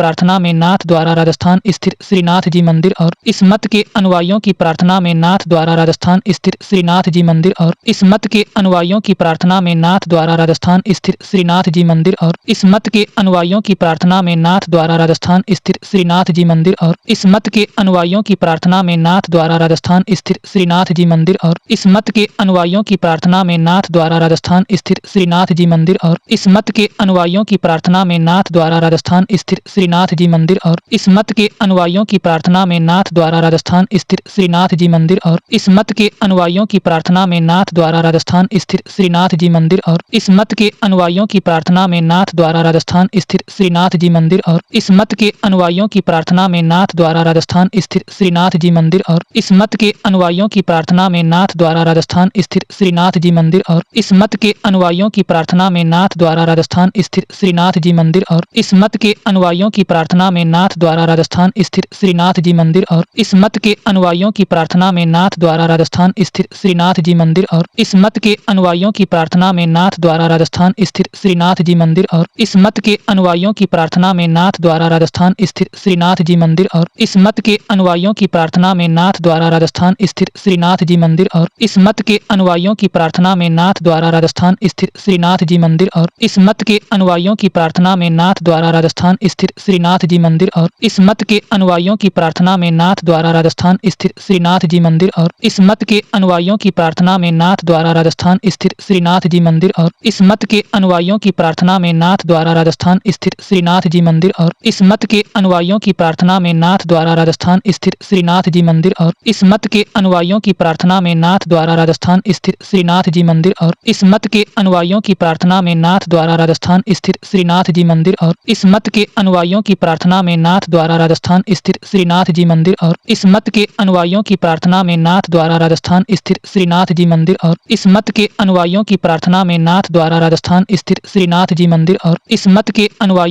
A: प्रार्थना में नाथ द्वारा राजस्थान स्थित श्रीनाथ जी मंदिर और इस मत के अनुयायियों की प्रार्थना में नाथ द्वारा राजस्थान स्थित श्रीनाथ जी मंदिर और इस मत के अनुयायियों की प्रार्थना में नाथ द्वारा राजस्थान स्थित श्रीनाथ जी मंदिर और इस मत के अनुयायियों की प्रार्थना में नाथ द्वारा राजस्थान स्थित श्रीनाथ जी मंदिर और इस मत के अनुयायियों अनुयायियों की प्रार्थना में नाथ द्वारा राजस्थान स्थित श्रीनाथ जी मंदिर और इस मत के अनुयायियों की प्रार्थना में नाथ द्वारा राजस्थान स्थित श्रीनाथ जी मंदिर और इस मत के अनुयायियों की प्रार्थना में नाथ द्वारा राजस्थान स्थित श्रीनाथ जी मंदिर और इस मत के अनुयायियों की प्रार्थना में नाथ द्वारा राजस्थान स्थित श्रीनाथ जी मंदिर और इस मत के अनुयायियों की प्रार्थना में नाथ द्वारा राजस्थान स्थित श्रीनाथ जी मंदिर और इस मत के अनुयायियों की प्रार्थना में नाथ द्वारा राजस्थान स्थित श्रीनाथ जी मंदिर और इस मत के अनुयायियों की प्रार्थना में नाथ द्वारा राजस्थान स्थित श्रीनाथ जी मंदिर और इस मत के अनुयायियों की प्रार्थना में नाथ द्वारा राजस्थान स्थित श्रीनाथ जी मंदिर और इस मत के अनुयायियों की प्रार्थना में नाथ द्वारा राजस्थान स्थित श्रीनाथ जी मंदिर और इस मत के अनुयायियों की प्रार्थना में नाथ द्वारा राजस्थान स्थित श्रीनाथ जी मंदिर और इस मत के अनुयायियों की प्रार्थना में नाथ द्वारा राजस्थान स्थित श्रीनाथ जी मंदिर और इस मत के अनुयायियों की प्रार्थना में नाथ द्वारा राजस्थान स्थित श्रीनाथ जी मंदिर और इस मत के अनुयायियों की प्रार्थना में नाथ द्वारा राजस्थान स्थित श्रीनाथ जी मंदिर और इस मत के अनुयायियों की प्रार्थना में नाथ द्वारा राजस्थान स्थित श्रीनाथ जी मंदिर और इस मत के अनुयायियों की प्रार्थना में नाथ द्वारा राजस्थान स्थित श्रीनाथ जी मंदिर और इस मत के अनुयायियों की प्रार्थना में नाथ द्वारा राजस्थान स्थित श्रीनाथ जी मंदिर और इस मत के अनुयायियों की प्रार्थना में नाथ द्वारा राजस्थान स्थित श्रीनाथ जी मंदिर और इस मत के अनुयायियों की प्रार्थना में नाथ द्वारा राजस्थान स्थित श्रीनाथ जी मंदिर और इस मत के अनुयायियों की प्रार्थना में नाथ द्वारा राजस्थान स्थित श्रीनाथ जी मंदिर और इस मत के अनुयायियों की प्रार्थना में नाथ द्वारा राजस्थान स्थित श्रीनाथ जी मंदिर और इस मत के अनुयायियों की प्रार्थना में नाथ द्वारा राजस्थान स्थित श्रीनाथ जी मंदिर और इस मत के अनुयायियों की प्रार्थना में नाथ द्वारा राजस्थान स्थित श्रीनाथ जी मंदिर और इस मत के अनुयायियों की प्रार्थना में नाथ द्वारा राजस्थान स्थित श्रीनाथ जी मंदिर और इस मत के अनुयायियों की प्रार्थना में नाथ द्वारा राजस्थान स्थित श्रीनाथ जी मंदिर और इस मत के अनुयायियों की प्रार्थना में नाथ द्वारा राजस्थान स्थित श्रीनाथ जी मंदिर और इस मत के अनुयायियों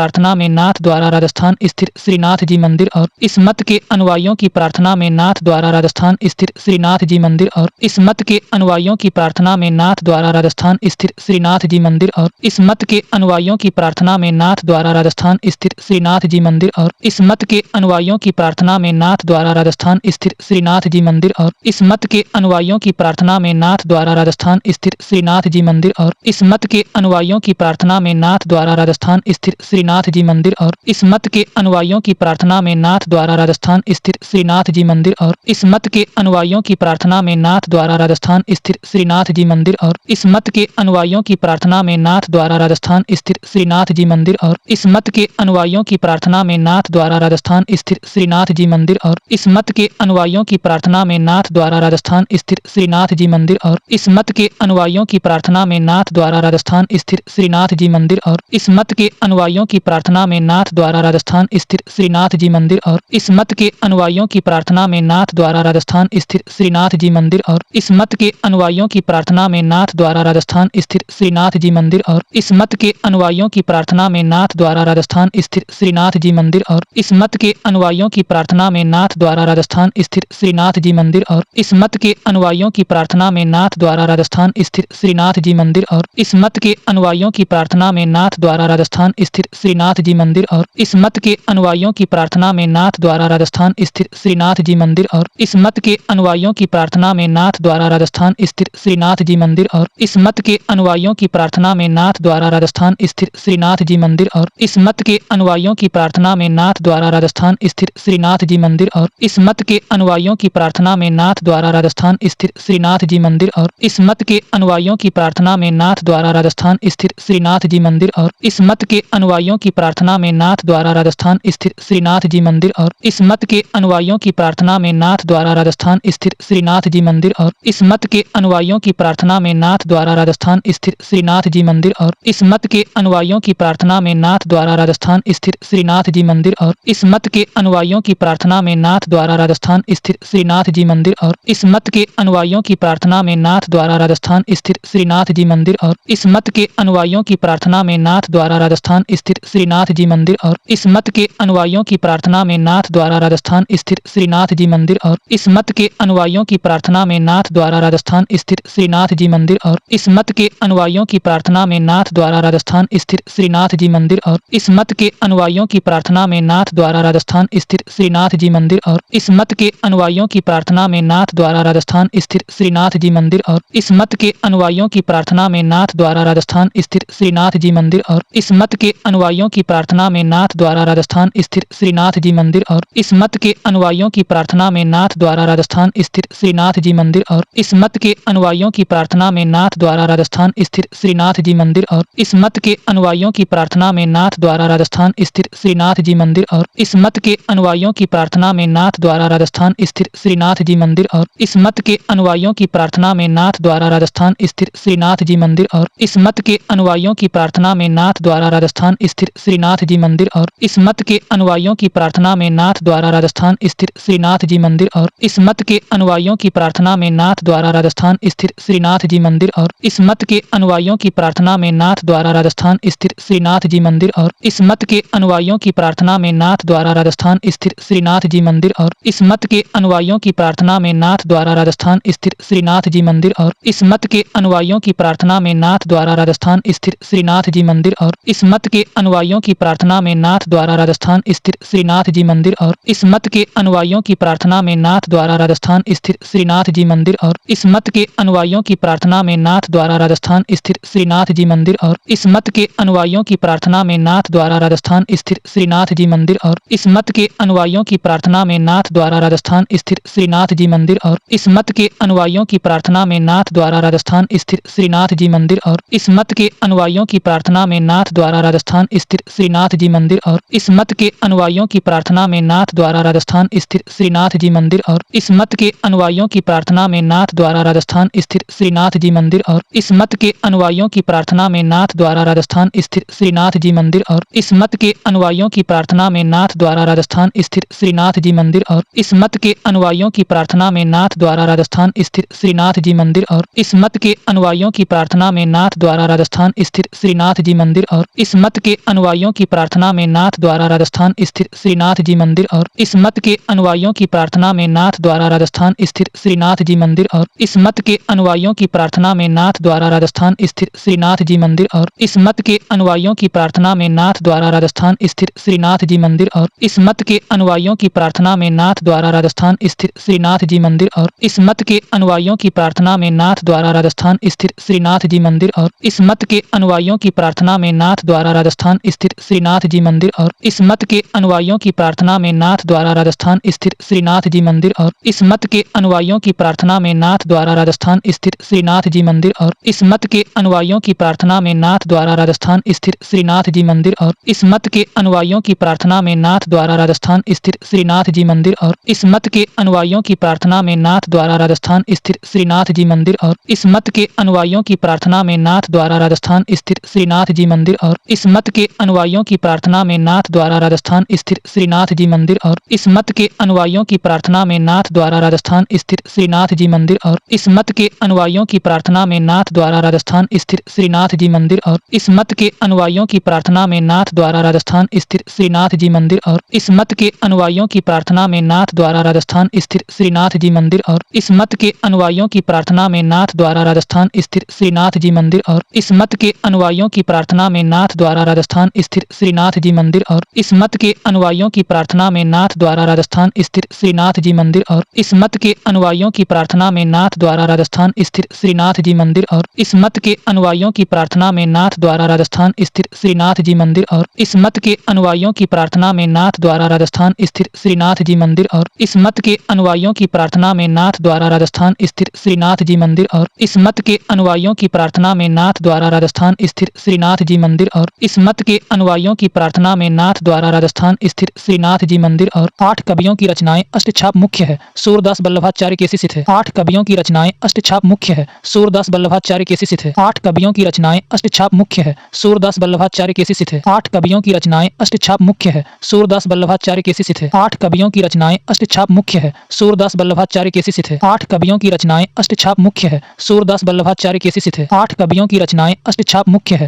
A: की प्रार्थना में नाथ द्वारा राजस्थान स्थित श्रीनाथ जी मंदिर और इस मत के अनुयायियों की प्रार्थना में नाथ द्वारा राजस्थान स्थित श्रीनाथ जी मंदिर और इस मत के अनुयायियों की प्रार्थना में नाथ द्वारा राजस्थान स्थित श्रीनाथ जी मंदिर और इस मत के अनुयायियों की प्रार्थना में नाथ द्वारा राजस्थान स्थित श्रीनाथ जी मंदिर और इस मत के अनुयायियों की प्रार्थना में नाथ द्वारा राजस्थान स्थित श्रीनाथ जी मंदिर और इस मत के अनुयायियों की प्रार्थना में नाथ द्वारा राजस्थान स्थित श्रीनाथ जी मंदिर और इस मत के अनुयायियों की प्रार्थना में नाथ द्वारा राजस्थान स्थित श्रीनाथ जी मंदिर और इस मत के अनुयायियों की प्रार्थना में नाथ द्वारा राजस्थान स्थित श्रीनाथ जी मंदिर और इस मत के अनुयायियों की प्रार्थना में नाथ द्वारा राजस्थान स्थित श्रीनाथ जी मंदिर और इस मत के अनुयायियों की प्रार्थना में नाथ द्वारा राजस्थान स्थित श्रीनाथ जी मंदिर और इस मत के अनुयायियों की प्रार्थना में नाथ द्वारा राजस्थान स्थित श्रीनाथ जी मंदिर और इस मत के अनुयायियों की प्रार्थना में नाथ द्वारा राजस्थान स्थित श्रीनाथ जी मंदिर और इस मत के अनुयायियों की प्रार्थना में नाथ द्वारा राजस्थान स्थित श्रीनाथ जी मंदिर और इस मत के अनुयायियों की प्रार्थना में नाथ द्वारा राजस्थान स्थित श्रीनाथ जी मंदिर और इस मत के अनुयायियों की प्रार्थना में नाथ द्वारा राजस्थान स्थित श्रीनाथ जी मंदिर और इस मत के अनुयायियों की प्रार्थना में नाथ द्वारा राजस्थान स्थित श्रीनाथ जी मंदिर और इस मत के अनुयायियों की प्रार्थना में नाथ द्वारा राजस्थान स्थित श्रीनाथ जी मंदिर और इस मत के अनुयायियों की प्रार्थना में नाथ द्वारा राजस्थान स्थित श्रीनाथ जी मंदिर और इस मत के अनुयायियों की प्रार्थना में नाथ द्वारा राजस्थान स्थित श्रीनाथ जी मंदिर और इस मत के अनुयायियों की प्रार्थना में नाथ द्वारा राजस्थान स्थित श्रीनाथ जी मंदिर और इस मत के अनुयायियों की प्रार्थना में नाथ द्वारा राजस्थान स्थित श्रीनाथ जी मंदिर और इस मत के अनुयायियों की प्रार्थना में नाथ द्वारा राजस्थान स्थित श्रीनाथ जी मंदिर और इस मत के अनुयायियों की प्रार्थना में नाथ द्वारा राजस्थान स्थित श्रीनाथ जी मंदिर और इस मत के अनुयायियों की प्रार्थना में नाथ द्वारा राजस्थान स्थित श्रीनाथ जी मंदिर और इस मत के अनुयायियों की प्रार्थना में नाथ द्वारा राजस्थान स्थित श्रीनाथ जी मंदिर और इस मत के अनुयायियों की प्रार्थना में नाथ द्वारा राजस्थान स्थित श्रीनाथ जी मंदिर और इस मत के अनुयायियों की प्रार्थना में नाथ द्वारा राजस्थान स्थित श्रीनाथ जी मंदिर और इस मत के अनुयायियों की प्रार्थना में नाथ द्वारा राजस्थान स्थित श्रीनाथ जी मंदिर और इस मत के अनुयायियों की प्रार्थना में नाथ द्वारा राजस्थान स्थित श्रीनाथ जी मंदिर और इस मत के अनुयायियों की प्रार्थना में नाथ द्वारा राजस्थान स्थित श्रीनाथ जी मंदिर और इस मत के अनुयायियों की प्रार्थना में नाथ द्वारा राजस्थान स्थित श्रीनाथ जी मंदिर और इस मत के अनुयायियों की प्रार्थना में नाथ द्वारा राजस्थान स्थित श्रीनाथ जी मंदिर और इस मत के अनुयायियों की प्रार्थना में नाथ द्वारा राजस्थान स्थित श्रीनाथ जी मंदिर और इस मत के अनुयायियों की प्रार्थना में नाथ द्वारा राजस्थान स्थित श्रीनाथ जी मंदिर और इस मत के अनुयायियों की प्रार्थना में नाथ द्वारा राजस्थान स्थित श्रीनाथ जी मंदिर और इस मत के अनुयायियों की प्रार्थना में नाथ द्वारा राजस्थान स्थित श्रीनाथ जी मंदिर और इस मत के अनुयायियों की प्रार्थना में नाथ द्वारा राजस्थान स्थित श्रीनाथ जी मंदिर और इस मत के अनुयायियों की प्रार्थना में नाथ द्वारा राजस्थान स्थित श्रीनाथ जी मंदिर और इस मत के अनुयायियों की प्रार्थना में नाथ द्वारा राजस्थान स्थित श्रीनाथ जी मंदिर और इस मत के अनुयायियों की प्रार्थना में नाथ द्वारा राजस्थान स्थित श्रीनाथ जी मंदिर और इस मत मत के अनुयायियों की प्रार्थना में नाथ द्वारा राजस्थान स्थित श्रीनाथ जी मंदिर और इस मत के अनुयायियों की प्रार्थना में नाथ द्वारा राजस्थान स्थित श्रीनाथ जी मंदिर और इस मत के अनुयायियों की प्रार्थना में नाथ द्वारा राजस्थान स्थित श्रीनाथ जी मंदिर और इस मत के अनुयायियों की प्रार्थना में नाथ द्वारा राजस्थान स्थित श्रीनाथ जी मंदिर और इस मत के अनुयायियों की प्रार्थना में नाथ द्वारा राजस्थान स्थित श्रीनाथ जी मंदिर और इस मत के अनुयायियों की प्रार्थना में नाथ द्वारा राजस्थान स्थित श्रीनाथ जी मंदिर और इस मत के अनुयायियों की प्रार्थना में नाथ द्वारा राजस्थान स्थित श्रीनाथ जी मंदिर और इस मत के अनुयायियों की प्रार्थना में नाथ द्वारा राजस्थान स्थित श्रीनाथ जी मंदिर और इस मत के अनुयायियों की प्रार्थना में नाथ द्वारा राजस्थान स्थित श्रीनाथ जी मंदिर और इस मत के अनुयायियों की प्रार्थना में नाथ द्वारा राजस्थान स्थित श्रीनाथ जी मंदिर और इस मत के अनुयायियों की प्रार्थना में नाथ द्वारा राजस्थान स्थित श्रीनाथ जी मंदिर और इस मत के अनुयायियों की प्रार्थना में नाथ द्वारा राजस्थान स्थित श्रीनाथ जी मंदिर और इस मत के अनुयायियों की प्रार्थना में नाथ द्वारा राजस्थान स्थित श्रीनाथ जी मंदिर और इस मत के अनुयायियों की प्रार्थना में नाथ द्वारा राजस्थान स्थित श्रीनाथ जी मंदिर और इस मत के अनुयायियों की प्रार्थना में नाथ द्वारा राजस्थान स्थित श्रीनाथ जी मंदिर और इस मत के अनुयायियों की प्रार्थना में नाथ द्वारा राजस्थान स्थित श्रीनाथ जी मंदिर और इस मत के अनुयायियों की प्रार्थना में नाथ द्वारा राजस्थान स्थित श्रीनाथ जी मंदिर और इस मत के अनुयायियों की प्रार्थना में नाथ द्वारा राजस्थान स्थित श्रीनाथ जी मंदिर और इस मत के अनुयायियों की प्रार्थना में नाथ द्वारा राजस्थान स्थित श्रीनाथ जी मंदिर और इस मत के अनुयायियों की प्रार्थना में नाथ द्वारा राजस्थान स्थित श्रीनाथ जी मंदिर और इस मत के अनुयायियों की प्रार्थना में नाथ द्वारा राजस्थान स्थित श्रीनाथ जी मंदिर और इस मत के अनुयायियों की प्रार्थना में नाथ द्वारा राजस्थान स्थित श्रीनाथ जी मंदिर और इस मत के अनुयायियों की प्रार्थना में नाथ द्वारा राजस्थान स्थित श्रीनाथ जी मंदिर और इस मत के अनुयायियों की प्रार्थना में नाथ द्वारा राजस्थान स्थित श्रीनाथ जी मंदिर और इस मत के अनुयायियों की प्रार्थना में नाथ द्वारा राजस्थान स्थित श्रीनाथ जी मंदिर और इस मत के अनुयायियों की प्रार्थना में नाथ द्वारा राजस्थान स्थित श्रीनाथ जी मंदिर और इस मत के अनुयायियों की प्रार्थना में नाथ द्वारा राजस्थान स्थित श्रीनाथ जी मंदिर और इस मत के अनुयायियों की प्रार्थना में नाथ द्वारा राजस्थान स्थित श्रीनाथ जी मंदिर और इस मत के अनुयायियों की प्रार्थना में नाथ द्वारा राजस्थान स्थित श्रीनाथ जी मंदिर और इस मत के अनुयायियों की प्रार्थना में नाथ द्वारा राजस्थान स्थित श्रीनाथ जी मंदिर और इस मत के अनुयायियों की प्रार्थना में नाथ द्वारा राजस्थान स्थित श्रीनाथ जी मंदिर और इस मत के अनुयायियों की प्रार्थना में नाथ द्वारा राजस्थान स्थित श्रीनाथ जी मंदिर और इस मत के अनुयायियों की प्रार्थना में नाथ द्वारा राजस्थान स्थित श्रीनाथ जी मंदिर और इस मत के अनुयायियों की प्रार्थना में नाथ द्वारा राजस्थान स्थित श्रीनाथ जी मंदिर और इस मत के अनुयायियों की प्रार्थना में नाथ द्वारा राजस्थान स्थित श्रीनाथ जी मंदिर और इस मत के अनुयायियों की प्रार्थना में नाथ द्वारा राजस्थान स्थित श्रीनाथ जी मंदिर और इस मत के अनुयायियों की प्रार्थना में नाथ द्वारा राजस्थान स्थित श्रीनाथ जी मंदिर और इस मत के अनुयायियों की प्रार्थना में नाथ द्वारा राजस्थान स्थित श्रीनाथ जी मंदिर और इस मत के अनुयायियों की प्रार्थना में नाथ द्वारा राजस्थान स्थित श्रीनाथ जी मंदिर और इस मत के अनुयायियों की प्रार्थना में नाथ द्वारा राजस्थान स्थित श्रीनाथ जी मंदिर और इस मत के अनुयायियों की प्रार्थना में नाथ द्वारा राजस्थान स्थित श्रीनाथ जी मंदिर और इस मत के अनुयायियों की प्रार्थना में नाथ द्वारा राजस्थान स्थित श्रीनाथ जी मंदिर और इस मत के अनुयायियों की प्रार्थना में नाथ द्वारा राजस्थान स्थित श्रीनाथ जी मंदिर और इस मत के अनुयायियों की प्रार्थना में नाथ द्वारा राजस्थान स्थित श्रीनाथ जी मंदिर और इस मत के अनुयायियों की प्रार्थना में नाथ द्वारा राजस्थान स्थित श्रीनाथ जी मंदिर और इस मत के अनुयायियों की प्रार्थना में नाथ द्वारा राजस्थान स्थित श्रीनाथ जी मंदिर और इस मत के अनुयायियों की प्रार्थना में नाथ द्वारा राजस्थान स्थित श्रीनाथ जी मंदिर और इस मत के अनुयायियों की प्रार्थना में नाथ द्वारा राजस्थान स्थित श्रीनाथ जी मंदिर और इस मत के अनुयायियों की प्रार्थना में नाथ द्वारा राजस्थान स्थित श्रीनाथ जी मंदिर और इस मत के अनुयायियों की प्रार्थना में नाथ द्वारा राजस्थान स्थित श्रीनाथ जी मंदिर और इस मत के अनुयायियों की प्रार्थना में नाथ द्वारा राजस्थान स्थित श्रीनाथ जी मंदिर और 8 कवियों की रचनाएं अष्टछाप मुख्य है। सूरदास वल्लभाचार्य के शिष्य थे। 8 कवियों की रचनाएं अष्टछाप मुख्य है। सूरदास वल्लभाचार्य के शिष्य थे। 8 कवियों की रचनाएं अष्टछाप मुख्य है। सूरदास वल्लभाचार्य के शिष्य थे। 8 कवियों की रचनाएं अष्टछाप मुख्य है। सूरदास वल्लभाचार्य के शिष्य थे। 8 कवियों की रचनाएं अष्टछाप मुख्य है। सूरदास वल्लभाचार्य के शिष्य थे। 8 कवियों की रचनाएं अष्टछाप मुख्य है। सूरदास वल्लभाचार्य के शिष्य थे। 8 कवियों की रचनाएं अष्टछाप मुख्य है। सूरदास वल्लभाचार्य के शिष्य थे। 8 कवियों की रचनाएं अष्टछाप मुख्य है।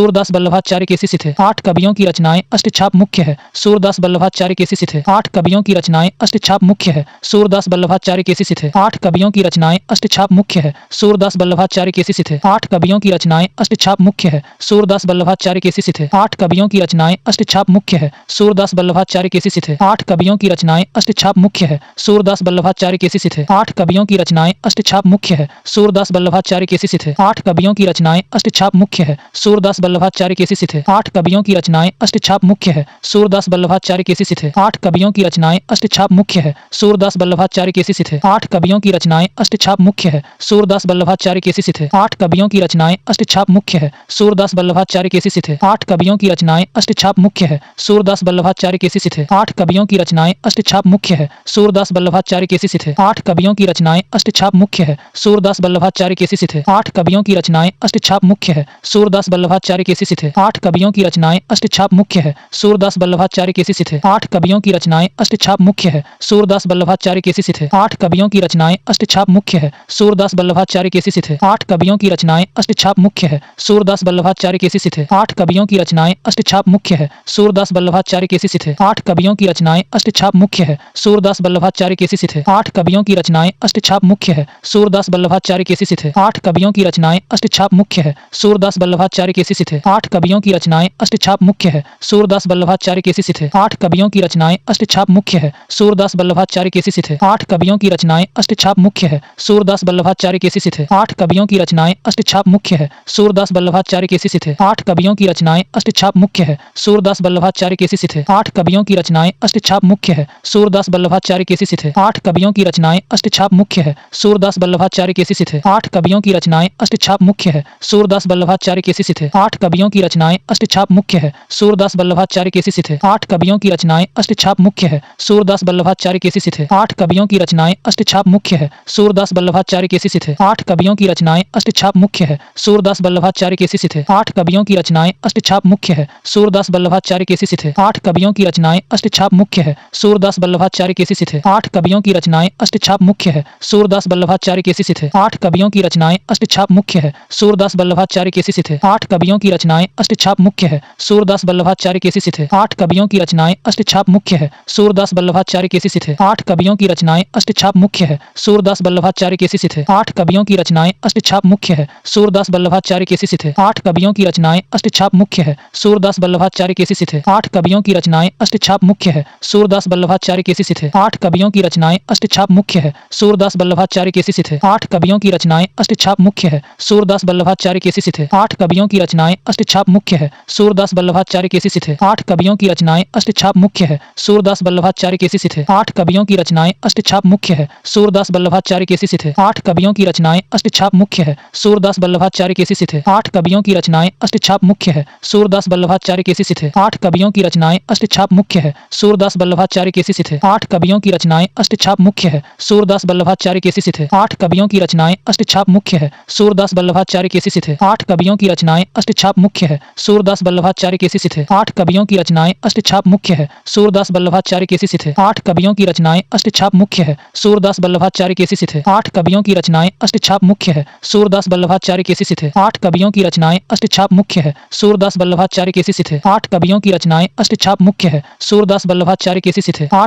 A: सूरदास वल्लभाचार्य के शिष्य थे। 8 कवियों की रचनाएं अष्टछाप मुख्य है। सूरदास वल्लभाचार्य के शिष्य थे। 8 कवियों की रचनाएं अष्टछाप मुख्य है। सूरदास वल्लभाचार्य के शिष्य थे। 8 कवियों की रचनाएं अष्टछाप मुख्य है। सूरदास वल्लभाचार्य के शिष्य थे। 8 कवियों की रचनाएं अष्टछाप मुख्य है। सूरदास वल्लभाचार्य के शिष्य थे। 8 कवियों की रचनाएं अष्टछाप मुख्य है। सूरदास वल्लभाचार्य के शिष्य थे। 8 कवियों की रचनाएं अष्टछाप मुख्य है। सूरदास वल्लभाचार्य के शिष्य थे। 8 कवियों की रचनाएं अष्टछाप मुख्य है। सूरदास वल्लभाचार्य के शिष्य थे। 8 कवियों की रचनाएं अष्टछाप मुख्य है। सूरदास वल्लभाचार्य के शिष्य थे। 8 कवियों की रचनाएं अष्टछाप मुख्य है। सूरदास वल्लभाचार्य के शिष्य थे। 8 कवियों की रचनाएं अष्टछाप अष्टछाप मुख्य है। सूरदास वल्लभाचार्य के शिष्य थे। 8 कवियों की रचनाएं अष्टछाप मुख्य है। सूरदास वल्लभाचार्य के शिष्य थे। 8 कवियों की रचनाएं अष्टछाप मुख्य है। सूरदास वल्लभाचार्य के शिष्य थे। 8 कवियों की रचनाएं अष्टछाप मुख्य है। सूरदास वल्लभाचार्य के शिष्य थे। 8 कवियों की रचनाएं अष्टछाप मुख्य है। सूरदास वल्लभाचार्य के शिष्य थे। 8 कवियों की रचनाएं अष्टछाप मुख्य है। सूरदास वल्लभाचार्य के शिष्य थे। 8 कवियों की रचनाएं अष्टछाप मुख्य है। सूरदास वल्लभाचार्य के शिष्य थे। 8 कवियों की रचनाएं अष्टछाप मुख्य है। सूरदास वल्लभाचार्य के शिष्य थे। 8 कवियों की रचनाएं अष्टछाप मुख्य है। सूरदास वल्लभाचार्य के शिष्य थे। 8 कवियों की रचनाएं अष्टछाप मुख्य है। सूरदास वल्लभाचार्य के शिष्य थे। 8 कवियों की रचनाएं अष्टछाप मुख्य है। सूरदास वल्लभाचार्य के शिष्य थे। 8 कवियों की रचनाएं अष्टछाप मुख्य है। सूरदास वल्लभाचार्य के शिष्य थे। 8 कवियों की रचनाएं अष्टछाप मुख्य है। सूरदास वल्लभाचार्य के शिष्य थे। 8 कवियों की रचनाएं अष्टछाप मुख्य है। सूरदास वल्लभाचार्य के शिष्य थे। 8 कवियों की रचनाएं अष्टछाप मुख्य है। सूरदास वल्लभाचार्य के शिष्य थे। 8 कवियों की रचनाएं अष्टछाप मुख्य है। सूरदास वल्लभाचार्य के शिष्य थे। 8 कवियों की रचनाएं अष्टछाप मुख्य है। सूरदास वल्लभाचार्य के शिष्य थे। 8 कवियों की रचनाएं अष्टछाप मुख्य है। सूरदास वल्लभाचार्य के शिष्य थे। 8 कवियों की रचनाएं अष्टछाप मुख्य है। सूरदास वल्लभाचार्य के शिष्य थे। 8 कवियों की रचनाएं अष्टछाप मुख्य है। सूरदास वल्लभाचार्य के शिष्य थे। 8 कवियों की रचनाएं अष्टछाप मुख्य है। सूरदास वल्लभाचार्य के शिष्य थे। 8 कवियों की रचनाएं अष्टछाप मुख्य है। सूरदास वल्लभाचार्य के शिष्य थे। 8 कवियों की रचनाएं अष्टछाप मुख्य है। सूरदास वल्लभाचार्य के शिष्य थे। 8 कवियों की रचनाएं अष्टछाप मुख्य है। सूरदास वल्लभाचार्य के शिष्य थे। 8 कवियों की रचनाएं अष्टछाप मुख्य है। सूरदास वल्लभाचार्य के शिष्य थे। 8 कवियों की रचनाएं अष्टछाप मुख्य है। सूरदास वल्लभाचार्य के शिष्य थे। 8 कवियों की रचनाएं अष्टछाप मुख्य है। सूरदास वल्लभाचार्य के शिष्य थे। 8 कवियों की रचनाएं अष्टछाप मुख्य है। सूरदास वल्लभाचार्य के शिष्य थे। 8 कवियों की रचनाएं अष्टछाप मुख्य है। सूरदास वल्लभाचार्य के शिष्य थे। 8 कवियों की रचनाएं अष्टछाप मुख्य है। सूरदास वल्लभाचार्य के शिष्य थे। 8 कवियों की रचनाएं अष्टछाप मुख्य है। सूरदास वल्लभाचार्य के शिष्य थे। 8 कवियों की रचनाएं अष्टछाप मुख्य है। सूरदास वल्लभाचार्य के शिष्य थे। 8 कवियों की रचनाएं अष्टछाप मुख्य है। सूरदास वल्लभाचार्य के शिष्य थे। 8 कवियों की रचनाएं अष्टछाप मुख्य है। सूरदास वल्लभाचार्य के शिष्य थे। 8 कवियों की रचनाएं अष्टछाप मुख्य है। सूरदास वल्लभाचार्य के शिष्य थे। 8 कवियों की रचनाएं अष्टछाप मुख्य है। सूरदास वल्लभाचार्य के शिष्य थे। 8 कवियों की रचनाएं अष्टछाप मुख्य है। सूरदास वल्लभाचार्य के शिष्य थे। 8 कवियों की रचनाएं अष्टछाप मुख्य है। सूरदास वल्लभाचार्य के शिष्य थे। 8 कवियों की रचनाएं अष्टछाप मुख्य है। सूरदास वल्लभाचार्य के शिष्य थे। 8 कवियों की रचनाएं अष्टछाप मुख्य है। सूरदास वल्लभाचार्य के शिष्य थे। 8 कवियों की रचनाएं अष्टछाप मुख्य है। सूरदास वल्लभाचार्य के शिष्य थे। 8 कवियों की रचनाएं अष्टछाप मुख्य है। सूरदास वल्लभाचार्य के शिष्य थे। 8 कवियों की रचनाएं अष्टछाप मुख्य है। सूरदास वल्लभाचार्य के शिष्य थे। 8 कवियों की रचनाएं अष्टछाप मुख्य है। सूरदास वल्लभाचार्य के शिष्य थे। 8 कवियों की रचनाएं अष्टछाप मुख्य है। सूरदास वल्लभाचार्य के शिष्य थे। 8 कवियों की रचनाएं अष्टछाप मुख्य है। सूरदास वल्लभाचार्य के शिष्य थे। 8 कवियों की रचनाएं अष्टछाप मुख्य है। सूरदास वल्लभाचार्य के शिष्य थे। 8 कवियों की रचनाएं अष्टछाप मुख्य है। सूरदास वल्लभाचार्य के शिष्य थे। 8 कवियों की रचनाएं अष्टछाप मुख्य है। सूरदास वल्लभाचार्य के शिष्य थे। 8 कवियों की रचनाएं अष्टछाप मुख्य है। सूरदास वल्लभाचार्य के शिष्य थे। 8 कवियों की रचनाएं अष्टछाप मुख्य है। सूरदास वल्लभाचार्य के शिष्य थे। 8 कवियों की रचनाएं अष्टछाप मुख्य है। सूरदास वल्लभाचार्य के शिष्य थे। 8 कवियों की रचनाएं अष्टछाप मुख्य है। सूरदास वल्लभाचार्य के शिष्य थे। 8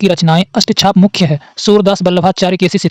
A: कवियों की रचनाएं अष्टछाप मुख्य है। सूरदास वल्लभाचार्य के शिष्य थे।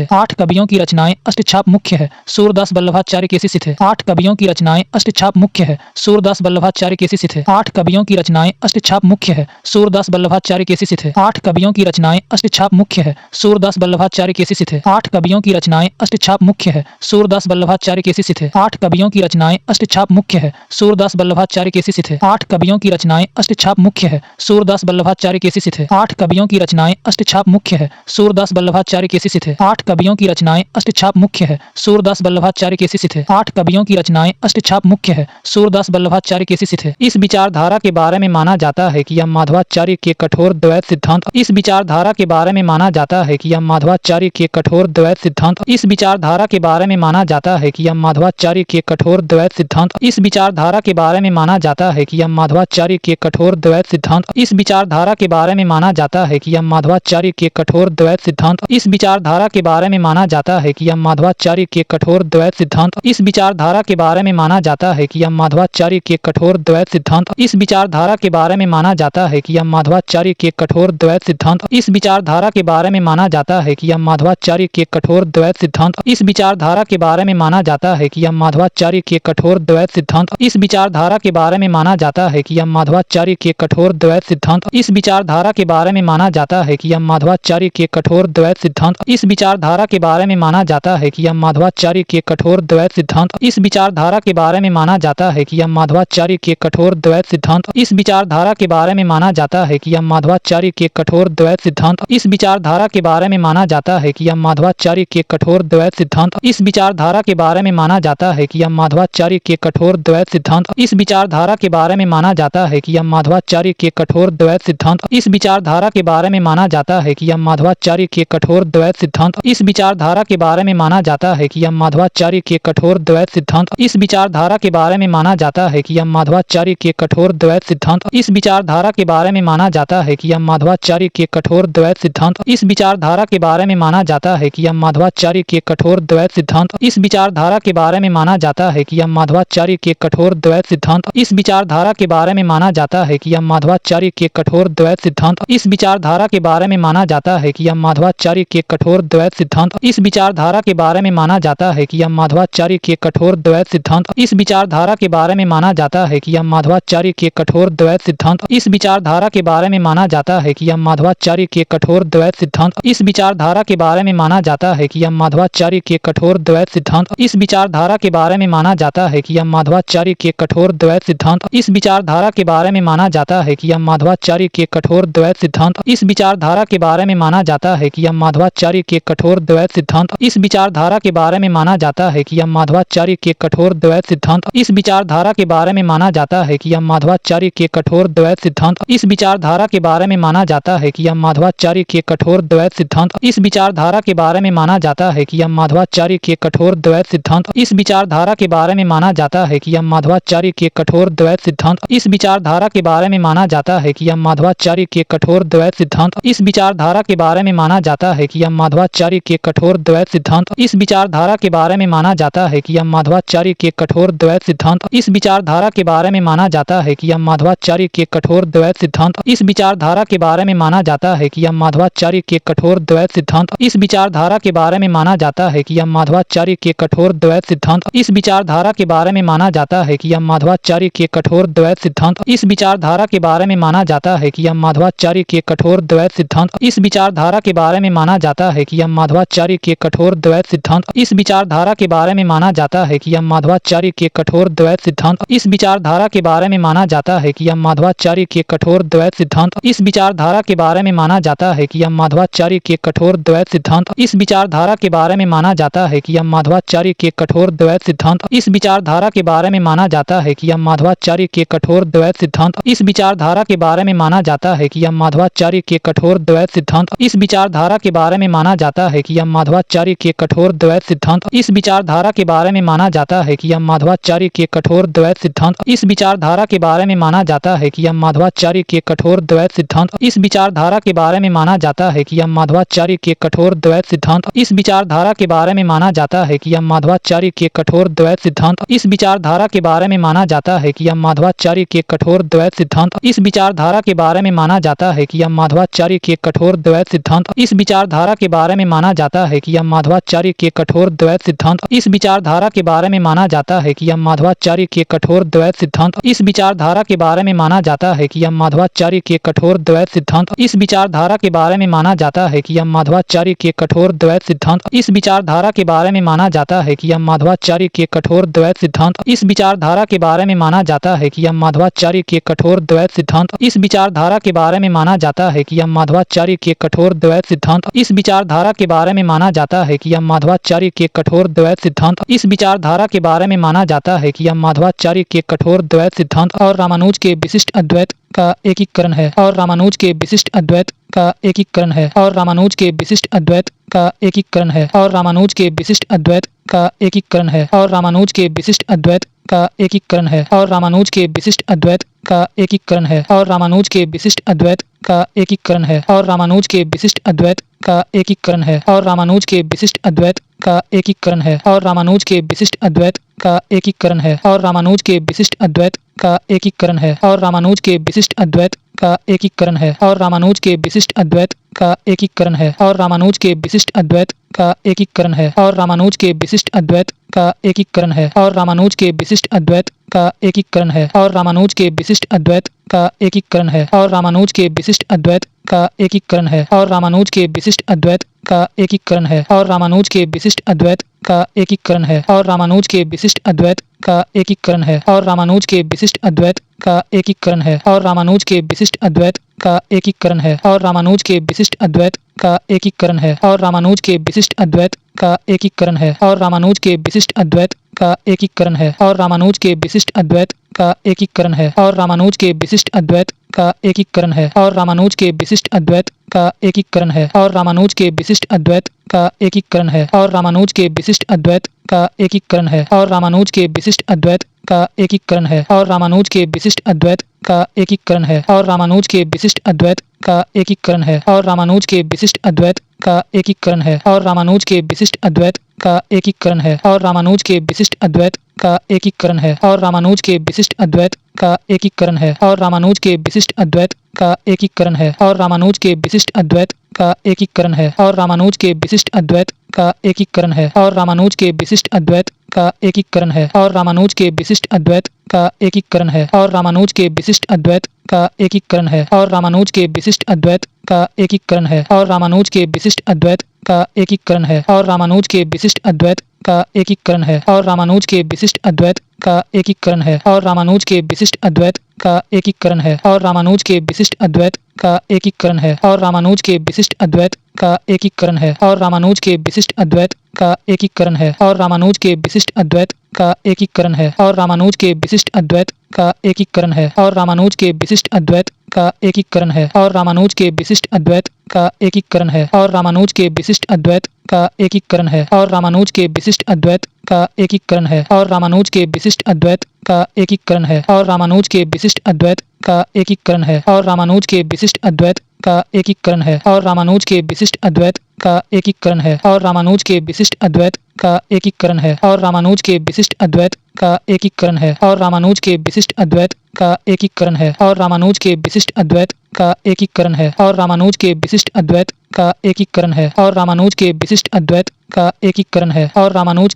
A: 8 कवियों की रचनाएं अष्टछाप मुख्य है। सूरदास वल्लभाचार्य के शिष्य थे। 8 कवियों की रचनाएं अष्टछाप मुख्य है। सूरदास वल्लभाचार्य के शिष्य थे। 8 कवियों की रचनाएं अष्टछाप मुख्य है। सूरदास वल्लभाचार्य के शिष्य थे। 8 कवियों की रचनाएं अष्टछाप मुख्य है। सूरदास वल्लभाचार्य के शिष्य थे। 8 कवियों की रचनाएं अष्टछाप मुख्य है। सूरदास वल्लभाचार्य के शिष्य थे। 8 कवियों की रचनाएं अष्टछाप मुख्य है। सूरदास वल्लभाचार्य के शिष्य थे। 8 कवियों की रचनाएं अष्टछाप मुख्य है। सूरदास वल्लभाचार्य के शिष्य थे। 8 कवियों की रचनाएं अष्टछाप मुख्य है। सूरदास वल्लभाचार्य के शिष्य थे। 8 कवियों की रचनाएं अष्टछाप मुख्य है। सूरदास वल्लभाचार्य के शिष्य थे। 8 कवियों की रचनाएं अष्टछाप मुख्य है। सूरदास वल्लभाचार्य के शिष्य थे। इस विचारधारा के बारे में माना जाता है कि यह माधवाचार्य के कठोर द्वैत सिद्धांत इस विचारधारा के बारे में माना जाता है कि यह माधवाचार्य के कठोर द्वैत सिद्धांत इस विचारधारा के बारे में माना जाता है कि यह माधवाचार्य के कठोर द्वैत सिद्धांत इस विचारधारा के बारे में माना जाता है कि यह माधवाचार्य के कठोर द्वैत सिद्धांत इस विचारधारा के बारे में माना जाता है कि यह माधवाचार्य के कठोर द्वैत सिद्धांत इस विचारधारा के बारे में माना जाता है कि यह माधवाचार्य के कठोर द्वैत सिद्धांत इस विचारधारा के बारे में माना जाता है कि यह माधवाचार्य के कठोर द्वैत सिद्धांत इस विचारधारा के बारे में माना जाता है कि यह माधवाचार्य के कठोर द्वैत सिद्धांत इस विचारधारा के बारे में माना जाता है कि यह माधवाचार्य के कठोर द्वैत सिद्धांत इस विचारधारा के बारे में माना जाता है कि यह माधवाचार्य के कठोर द्वैत सिद्धांत इस विचारधारा के बारे में माना जाता है कि यह माधवाचार्य के कठोर द्वैत सिद्धांत इस विचारधारा के बारे में माना जाता है कि यह माधवाचार्य के कठोर द्वैत सिद्धांत इस विचारधारा के बारे में माना जाता है कि यह माधवाचार्य के कठोर द्वैत सिद्धांत इस विचारधारा के बारे में माना जाता है कि यह माधवाचार्य के कठोर द्वैत सिद्धांत इस विचारधारा के बारे में माना जाता है कि यह माधवाचार्य के कठोर द्वैत द्वैत सिद्धांत। इस विचारधारा के बारे में माना जाता है कि यह माधवाचार्य के कठोर द्वैत सिद्धांत। इस विचारधारा के बारे में माना जाता है कि यह माधवाचार्य के कठोर द्वैत सिद्धांत। इस विचारधारा के बारे में माना जाता है कि यह माधवाचार्य के कठोर द्वैत सिद्धांत। इस विचारधारा के बारे में माना जाता है कि यह माधवाचार्य के कठोर द्वैत सिद्धांत। इस विचारधारा के बारे में माना जाता है कि यह माधवाचार्य के कठोर द्वैत सिद्धांत। इस विचारधारा के बारे में माना जाता है कि यह माधवाचार्य के कठोर द्वैत सिद्धांत। इस विचारधारा के बारे में माना जाता है कि यह माधवाचार्य के कठोर द्वैत सिद्धांत। इस विचारधारा के बारे में माना जाता है कि यह माधवाचार्य के कठोर द्वैत सिद्धांत। इस विचारधारा के बारे में माना जाता है कि यह माधवाचार्य के कठोर द्वैत सिद्धांत। इस विचारधारा के बारे में माना जाता है कि यह माधवाचार्य के कठोर द्वैत सिद्धांत। इस विचारधारा के बारे में माना जाता है कि यह माधवाचार्य के कठोर द्वैत सिद्धांत। इस विचारधारा के बारे में माना जाता है कि यह माधवाचार्य के कठोर द्वैत सिद्धांत। इस विचारधारा के बारे में माना जाता है कि यह माधवाचार्य के कठोर द्वैत सिद्धांत। इस विचारधारा के बारे में माना जाता है कि यह माधवाचार्य के कठोर द्वैत सिद्धांत। इस विचारधारा के बारे में माना जाता है कि यह माधवाचार्य के कठोर द्वैत सिद्धांत। इस विचारधारा के बारे में माना जाता है कि यह माधवाचार्य के कठोर द्वैत सिद्धांत। इस विचारधारा के बारे में माना जाता है कि यह माधवाचार्य के कठोर द्वैत सिद्धांत। इस विचारधारा के बारे में माना जाता है कि यह माधवाचार्य के कठोर द्वैत सिद्धांत। इस विचारधारा के बारे में माना जाता है कि यह माधवाचार्य के कठोर द्वैत सिद्धांत। इस विचारधारा के बारे में माना जाता है कि यह माधवाचार्य के कठोर द्वैत सिद्धांत। इस विचारधारा के बारे में माना जाता है कि यह माधवाचार्य के कठोर द्वैत सिद्धांत। इस विचारधारा के बारे में माना जाता है कि यह माधवाचार्य के कठोर द्वैत सिद्धांत। इस विचारधारा के बारे में माना जाता है कि यह माधवाचार्य के कठोर द्वैत सिद्धांत। इस विचारधारा के बारे में माना जाता है कि यह माधवाचार्य के कठोर द्वैत सिद्धांत। इस विचारधारा के बारे में माना जाता है कि यह माधवाचार्य के कठोर द्वैत सिद्धांत। इस विचारधारा के बारे में माना जाता है कि यह माधवाचार्य के कठोर द्वैत सिद्धांत। इस विचारधारा के बारे में माना जाता है कि यह माधवाचार्य के कठोर द्वैत सिद्धांत। इस विचारधारा के बारे में माना जाता है कि यह माधवाचार्य के कठोर द्वैत सिद्धांत। इस विचारधारा के बारे में माना जाता है कि यह माधवाचार्य के कठोर द्वैत सिद्धांत। इस विचारधारा के बारे में माना जाता है कि यह माधवाचार्य के कठोर द्वैत सिद्धांत। इस विचारधारा के बारे में माना जाता है कि यह माधवाचार्य के कठोर द्वैत सिद्धांत। इस विचारधारा के बारे में माना जाता है कि यह माधवाचार्य के कठोर द्वैत सिद्धांत। इस विचारधारा के बारे में माना जाता है कि यह माधवाचार्य के कठोर द्वैत सिद्धांत। इस विचारधारा के बारे में माना जाता है कि यह माधवाचार्य के कठोर द्वैत सिद्धांत। इस विचारधारा के बारे में माना जाता है कि यह माधवाचार्य के कठोर द्वैत सिद्धांत। इस विचारधारा के बारे में माना जाता है कि यह माधवाचार्य के कठोर द्वैत सिद्धांत। इस विचारधारा के बारे में माना जाता है कि यह माधवाचार्य के कठोर द्वैत सिद्धांत। इस विचारधारा के बारे में माना जाता है कि यह माधवाचार्य के कठोर द्वैत सिद्धांत। इस विचारधारा के बारे में माना जाता है कि यह माधवाचार्य के कठोर द्वैत सिद्धांत। इस विचारधारा के बारे में माना जाता है कि यह माधवाचार्य के कठोर द्वैत सिद्धांत। इस विचारधारा के बारे में माना जाता है कि यह माधवाचार्य के कठोर द्वैत सिद्धांत। इस विचारधारा के बारे में माना जाता है कि यह माधवाचार्य के कठोर द्वैत सिद्धांत। इस विचारधारा के बारे में माना जाता है कि यह माधवाचार्य के कठोर द्वैत सिद्धांत। इस विचारधारा के बारे में माना जाता है कि यह माधवाचार्य के कठोर द्वैत सिद्धांत। इस विचारधारा के बारे में माना जाता है कि यह माधवाचार्य के कठोर द्वैत सिद्धांत। इस विचारधारा के बारे में माना जाता है कि यह माधवाचार्य के कठोर द्वैत सिद्धांत। इस विचारधारा के बारे में माना जाता है कि यह माधवाचार्य के कठोर द्वैत सिद्धांत। इस विचारधारा के बारे में माना जाता है कि यह माधवाचार्य के कठोर द्वैत सिद्धांत। इस विचारधारा के बारे में माना जाता है कि यह माधवाचार्य के कठोर द्वैत सिद्धांत। इस विचारधारा के बारे में माना जाता है कि यह माधवाचार्य के कठोर द्वैत सिद्धांत। इस विचारधारा के बारे में माना जाता है कि यह माधवाचार्य के कठोर द्वैत सिद्धांत। इस विचारधारा के बारे में माना जाता है कि यह माधवाचार्य के कठोर द्वैत सिद्धांत। इस विचारधारा के बारे में माना जाता है कि यह माधवाचार्य के कठोर द्वैत सिद्धांत। इस विचारधारा के बारे में माना जाता है कि यह माधवाचार्य के कठोर द्वैत सिद्धांत और रामानुज के विशिष्ट अद्वैत का एकीकरण है और रामानुज के विशिष्ट अद्वैत का एकीकरण है और रामानुज के विशिष्ट अद्वैत का एकीकरण है और रामानुज के विशिष्ट अद्वैत का एकीकरण है और रामानुज के विशिष्ट अद्वैत का एकीकरण है और रामानुज के विशिष्ट अद्वैत का एकीकरण है और रामानुज के विशिष्ट अद्वैत का एकीकरण है और रामानुज के विशिष्ट अद्वैत का एकीकरण है और रामानुज के विशिष्ट अद्वैत का एकीकरण है और रामानुज के विशिष्ट अद्वैत का एकीकरण है और रामानुज के विशिष्ट अद्वैत का एकीकरण है और रामानुज के विशिष्ट अद्वैत का एकीकरण है और रामानुज के विशिष्ट अद्वैत का एकीकरण है और रामानुज के विशिष्ट अद्वैत का एकीकरण है और रामानुज के विशिष्ट अद्वैत का एकीकरण है और रामानुज के विशिष्ट अद्वैत का एकीकरण है और रामानुज के विशिष्ट अद्वैत का एकीकरण है और रामानुज के विशिष्ट अद्वैत का एकीकरण है और रामानुज के विशिष्ट अद्वैत का एकीकरण है और रामानुज के विशिष्ट अद्वैत का एकीकरण है और रामानुज के विशिष्ट अद्वैत का एकीकरण है और रामानुज के विशिष्ट अद्वैत का एकीकरण है और रामानुज के विशिष्ट अद्वैत का एकीकरण है और रामानुज के विशिष्ट अद्वैत का एकीकरण है और रामानुज के विशिष्ट अद्वैत का एकीकरण है और रामानुज के विशिष्ट अद्वैत का एकीकरण है और रामानुज के विशिष्ट अद्वैत का एकीकरण है और रामानुज के विशिष्ट अद्वैत का एकीकरण है और रामानुज के विशिष्ट अद्वैत का एकीकरण है और रामानुज के विशिष्ट अद्वैत का एकीकरण है और रामानुज के विशिष्ट अद्वैत का एकीकरण है और रामानुज के विशिष्ट अद्वैत का एकीकरण है और रामानुज के विशिष्ट अद्वैत का एकीकरण है और रामानुज के विशिष्ट अद्वैत का एकीकरण है और रामानुज के विशिष्ट अद्वैत का एकीकरण है और रामानुज के विशिष्ट अद्वैत का एकीकरण है और रामानुज के विशिष्ट अद्वैत का एकीकरण है और रामानुज के विशिष्ट अद्वैत का एकीकरण है और रामानुज के विशिष्ट अद्वैत का एकीकरण है और रामानुज के विशिष्ट अद्वैत का एकीकरण है और रामानुज के विशिष्ट अद्वैत का एकीकरण है और रामानुज के विशिष्ट अद्वैत का एकीकरण है और रामानुज के विशिष्ट अद्वैत का एकीकरण है और रामानुज के विशिष्ट अद्वैत का एकीकरण है और रामानुज के विशिष्ट अद्वैत का एकीकरण है और रामानुज के विशिष्ट अद्वैत का एकीकरण है और रामानुज के विशिष्ट अद्वैत का एकीकरण है और रामानुज के विशिष्ट अद्वैत का एकीकरण है और रामानुज के विशिष्ट अद्वैत का एकीकरण है और रामानुज के विशिष्ट अद्वैत का एकीकरण है और रामानुज के विशिष्ट अद्वैत का एकीकरण है और रामानुज के विशिष्ट अद्वैत का एकीकरण है और रामानुज के विशिष्ट अद्वैत का एकीकरण है और रामानुज के विशिष्ट अद्वैत का एकीकरण है और रामानुज के विशिष्ट अद्वैत का एकीकरण है और रामानुज के विशिष्ट अद्वैत का एकीकरण है और रामानुज के विशिष्ट अद्वैत का एकीकरण है और रामानुज के विशिष्ट अद्वैत का एकीकरण है और रामानुज के विशिष्ट अद्वैत का एकीकरण है और रामानुज के विशिष्ट अद्वैत का एकीकरण है और रामानुज के विशिष्ट अद्वैत का एकीकरण है और रामानुज के विशिष्ट अद्वैत का एकीकरण है और रामानुज के विशिष्ट अद्वैत का एकीकरण है और रामानुज के विशिष्ट अद्वैत का एकीकरण है और रामानुज के विशिष्ट अद्वैत का एकीकरण है और रामानुज के विशिष्ट अद्वैत का एकीकरण है और रामानुज के विशिष्ट अद्वैत का एकीकरण है और रामानुज के विशिष्ट अद्वैत का एकीकरण है और रामानुज के विशिष्ट अद्वैत का एकीकरण है और रामानुज के विशिष्ट अद्वैत का एकीकरण है और रामानुज के विशिष्ट अद्वैत का एकीकरण है और रामानुज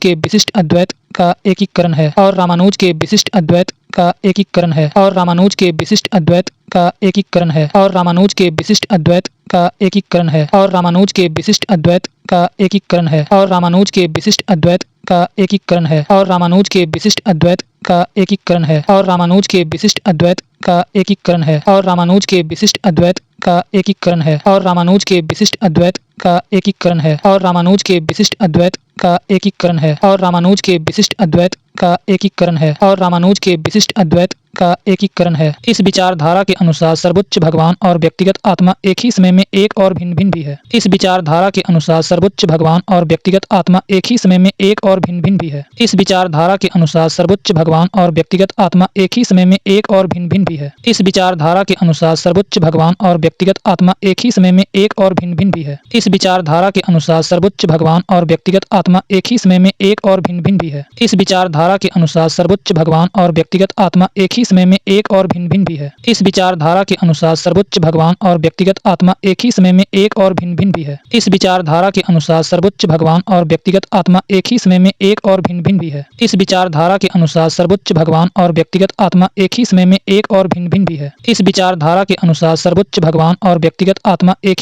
A: के विशिष्ट अद्वैत का एकीकरण है और रामानुज के विशिष्ट अद्वैत का एकीकरण है और रामानुज के विशिष्ट अद्वैत का एकीकरण है और रामानुज के विशिष्ट अद्वैत का एकीकरण है और रामानुज के विशिष्ट अद्वैत का एकीकरण है और रामानुज के विशिष्ट अद्वैत का एकीकरण है और रामानुज के विशिष्ट अद्वैत का एकीकरण है और रामानुज के विशिष्ट अद्वैत का एकीकरण है और रामानुज के विशिष्ट अद्वैत का एकीकरण है और रामानुज के विशिष्ट अद्वैत का एकीकरण है। इस विचारधारा के अनुसार सर्वोच्च भगवान और व्यक्तिगत आत्मा एक ही समय में एक और भिन्न भिन्न भी है। इस विचारधारा के अनुसार सर्वोच्च भगवान और व्यक्तिगत आत्मा एक ही समय में एक और भिन्न भिन्न भी है। इस विचारधारा के अनुसार सर्वोच्च भगवान और व्यक्तिगत आत्मा एक ही समय में एक और भिन्न भिन्न भी है। इस विचारधारा के अनुसार सर्वोच्च भगवान और व्यक्तिगत आत्मा एक ही समय में एक और भिन्न भिन्न भी है। इस विचारधारा के अनुसार सर्वोच्च भगवान और व्यक्तिगत आत्मा एक ही समय में एक और भिन्न भिन्न भी है। इस विचारधारा के अनुसार सर्वोच्च भगवान और व्यक्तिगत आत्मा एक ही समय में एक और भिन्न भिन्न भी है। इस विचारधारा के अनुसार सर्वोच्च भगवान और व्यक्तिगत आत्मा एक ही समय में एक और भिन्न भिन्न भी है। इस विचारधारा के अनुसार सर्वोच्च भगवान और व्यक्तिगत आत्मा एक ही समय में एक और भिन्न भिन्न भी है। इस विचारधारा के अनुसार सर्वोच्च भगवान और व्यक्तिगत आत्मा एक ही समय में एक और भिन्न भिन्न भी है। इस विचारधारा के अनुसार सर्वोच्च भगवान और व्यक्तिगत आत्मा एक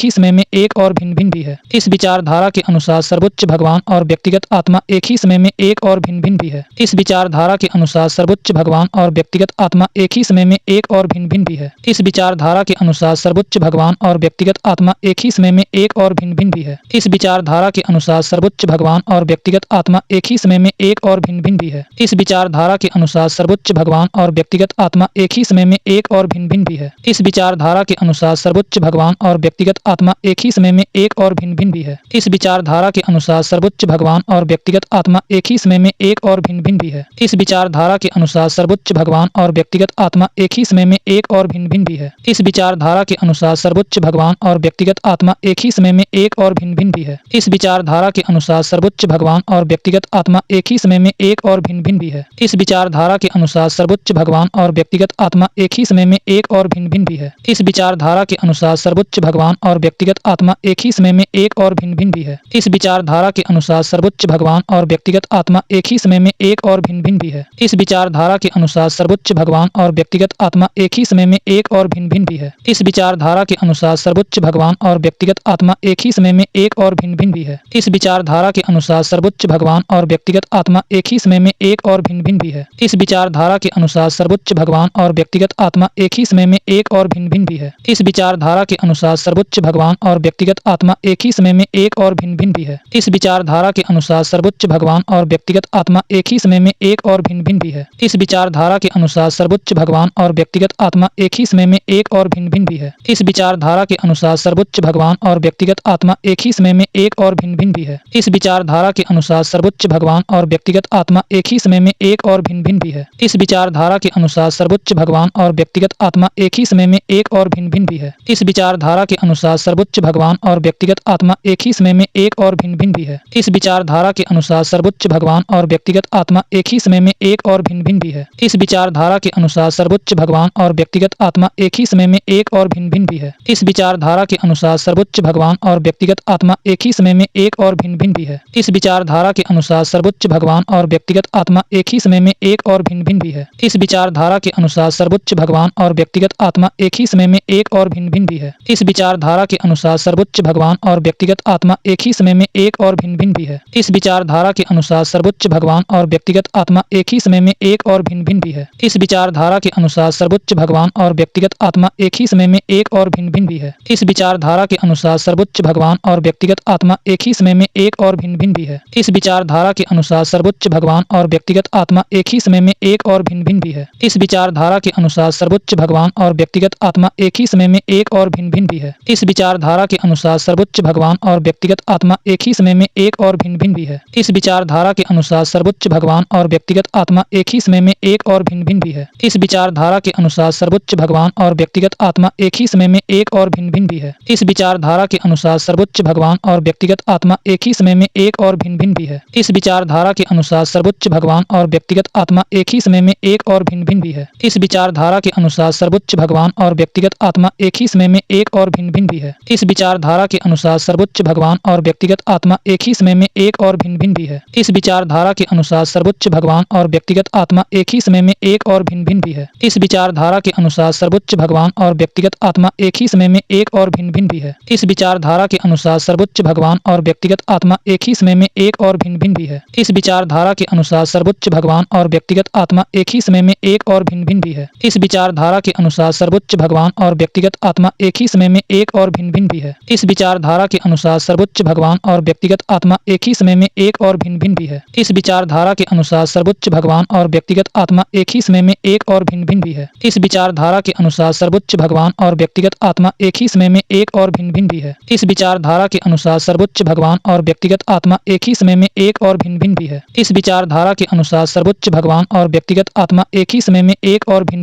A: ही समय में एक और भिन्न भिन्न भी है। इस विचारधारा के अनुसार सर्वोच्च भगवान और व्यक्तिगत आत्मा एक ही समय में एक और भिन्न भिन्न भी है। इस विचारधारा के अनुसार सर्वोच्च भगवान और व्यक्तिगत आत्मा एक ही समय में एक और भिन्न भिन्न भी है। इस विचारधारा के अनुसार सर्वोच्च भगवान और व्यक्तिगत आत्मा एक ही समय में एक और भिन्न भिन्न भी है। इस विचारधारा के अनुसार सर्वोच्च भगवान और व्यक्तिगत आत्मा एक ही समय में एक और भिन्न भिन्न भी है। इस विचारधारा के अनुसार सर्वोच्च भगवान और व्यक्तिगत आत्मा एक ही समय में एक और भिन्न भिन्न भी है। इस विचारधारा के अनुसार सर्वोच्च भगवान और व्यक्तिगत आत्मा एक ही समय में एक और भिन्न भिन्न भी है। इस विचारधारा के अनुसार सर्वोच्च भगवान और व्यक्तिगत आत्मा एक ही समय में एक और भिन्न भिन्न भी है। इस विचारधारा के अनुसार सर्वोच्च भगवान और व्यक्तिगत आत्मा एक ही समय में एक और भिन्न भिन्न भी है। इस विचारधारा के अनुसार सर्वोच्च भगवान और व्यक्तिगत आत्मा एक ही समय में एक और भिन्न भिन्न भी है। इस विचारधारा के अनुसार सर्वोच्च भगवान और व्यक्तिगत आत्मा एक ही समय में एक और भिन्न भिन्न भी है। इस विचारधारा के अनुसार सर्वोच्च भगवान और व्यक्तिगत आत्मा एक ही समय में एक और भिन्न भिन्न भी है। इस विचारधारा के अनुसार सर्वोच्च भगवान और व्यक्तिगत आत्मा एक ही समय में एक और भिन्न भिन्न भी है। इस विचारधारा के अनुसार सर्वोच्च भगवान और व्यक्तिगत आत्मा एक ही समय में एक और भिन्न भिन्न भी है। इस विचारधारा के अनुसार सर्वोच्च भगवान भगवान और व्यक्तिगत आत्मा एक ही समय में एक और भिन्न भिन्न भी है। इस विचारधारा के अनुसार सर्वोच्च भगवान और व्यक्तिगत आत्मा एक ही समय में एक और भिन्न भिन्न भी है। इस विचारधारा के अनुसार सर्वोच्च भगवान और व्यक्तिगत आत्मा एक ही समय में एक और भिन्न भिन्न भी है। इस विचारधारा के अनुसार सर्वोच्च भगवान और व्यक्तिगत आत्मा एक ही समय में एक और भिन्न भिन्न भी है। इस विचारधारा के अनुसार सर्वोच्च भगवान और व्यक्तिगत आत्मा एक ही समय में एक और भिन्न भिन्न भी है। इस विचारधारा के अनुसार सर्वोच्च भगवान और व्यक्तिगत आत्मा एक ही समय में एक और भिन्न भिन्न भी है। इस विचारधारा के अनुसार सर्वोच्च भगवान और व्यक्तिगत आत्मा एक ही समय में एक और भिन्न भिन्न भी है। इस विचारधारा के अनुसार सर्वोच्च भगवान और व्यक्तिगत आत्मा एक ही समय में एक और भिन्न भिन्न भी है। इस विचारधारा के अनुसार सर्वोच्च भगवान और व्यक्तिगत आत्मा एक ही समय में एक और भिन्न भिन्न भी है। इस विचारधारा के अनुसार सर्वोच्च भगवान और व्यक्तिगत आत्मा एक ही समय में एक और भिन्न भिन्न भी है। इस विचारधारा के अनुसार सर्वोच्च भगवान और व्यक्तिगत आत्मा एक ही समय में एक और भिन्न भिन्न भी है। इस विचारधारा के अनुसार सर्वोच्च भगवान और व्यक्तिगत आत्मा एक ही समय में एक और भिन्न भिन्न भी है। इस विचारधारा के अनुसार सर्वोच्च भगवान और व्यक्तिगत आत्मा एक ही समय में एक और भिन्न भिन्न भी है। इस विचारधारा के अनुसार सर्वोच्च भगवान और व्यक्तिगत आत्मा एक ही समय में एक और भिन्न भिन्न भी है। इस विचारधारा के अनुसार सर्वोच्च भगवान और व्यक्तिगत आत्मा एक ही समय में एक और भिन्न भिन्न भी है। इस विचारधारा के अनुसार सर्वोच्च भगवान और व्यक्तिगत आत्मा एक ही समय में एक और भिन्न भिन्न भी है। इस विचारधारा के अनुसार सर्वोच्च भगवान और व्यक्तिगत आत्मा एक ही समय में एक और भिन्न भिन्न भी है। इस विचारधारा के अनुसार सर्वोच्च भगवान और व्यक्तिगत आत्मा एक ही समय में एक और भिन्न भिन्न भी है। इस विचारधारा के अनुसार सर्वोच्च भगवान और व्यक्तिगत आत्मा एक ही समय में एक और भिन्न भिन्न भी है। इस विचारधारा के अनुसार सर्वोच्च भगवान और व्यक्तिगत आत्मा एक ही समय में एक और भिन्न भिन्न भी है। इस विचारधारा के अनुसार सर्वोच्च भगवान और व्यक्तिगत आत्मा एक ही समय में एक और भिन्न भिन्न भी है। इस विचारधारा के अनुसार सर्वोच्च भगवान और व्यक्तिगत आत्मा एक ही समय में एक और भिन्न भिन्न भी है। इस विचारधारा के अनुसार सर्वोच्च भगवान और व्यक्तिगत आत्मा एक ही समय में एक और भिन्न भिन्न भी है। इस विचारधारा के अनुसार सर्वोच्च भगवान और व्यक्तिगत आत्मा एक ही समय में एक और भिन्न भिन्न भी है। इस विचारधारा के अनुसार सर्वोच्च भगवान और व्यक्तिगत आत्मा एक ही समय में एक और भिन्न भिन्न भी है। इस विचारधारा के अनुसार सर्वोच्च भगवान और व्यक्तिगत आत्मा एक ही समय में एक और भिन्न भिन्न भी है। इस विचारधारा के अनुसार सर्वोच्च भगवान और व्यक्तिगत आत्मा एक ही समय में एक और भिन्न भिन्न भी है। इस विचारधारा के अनुसार सर्वोच्च भगवान और व्यक्तिगत आत्मा एक ही समय में एक और भिन्न भिन्न भी है। इस विचारधारा के अनुसार सर्वोच्च भगवान और व्यक्तिगत आत्मा एक ही समय में एक और भिन्न भिन्न भी है। इस विचारधारा के अनुसार सर्वोच्च भगवान और व्यक्तिगत आत्मा एक ही समय में एक और भिन्न भिन्न भी है। इस विचारधारा के अनुसार सर्वोच्च भगवान और व्यक्तिगत आत्मा एक ही समय में एक और भिन्न भिन्न भी है। इस विचारधारा के अनुसार सर्वोच्च भगवान और व्यक्तिगत आत्मा एक ही समय में एक और भिन्न भिन्न भी है। इस विचारधारा के अनुसार सर्वोच्च भगवान और व्यक्तिगत आत्मा एक ही समय में एक और भिन्न भिन्न भी है। इस विचारधारा के अनुसार सर्वोच्च भगवान और व्यक्तिगत आत्मा एक ही समय में एक और भिन्न भिन्न भी है। इस विचारधारा के अनुसार सर्वोच्च भगवान और व्यक्तिगत आत्मा एक ही समय में एक और भिन्न भिन्न भी है। इस विचारधारा के अनुसार सर्वोच्च भगवान और व्यक्तिगत आत्मा एक ही समय में एक और भिन्न भिन्न भी है। इस विचारधारा के अनुसार सर्वोच्च भगवान और व्यक्तिगत आत्मा एक ही समय में एक और भिन्न भिन्न भी है। इस विचारधारा के अनुसार सर्वोच्च भगवान और व्यक्तिगत आत्मा एक ही समय में एक और भिन्न भिन्न भी है। इस विचारधारा के अनुसार सर्वोच्च भगवान और व्यक्तिगत आत्मा एक ही समय में एक और भिन्न भिन्न भी है। इस विचारधारा के अनुसार सर्वोच्च भगवान और व्यक्तिगत आत्मा एक ही समय में एक और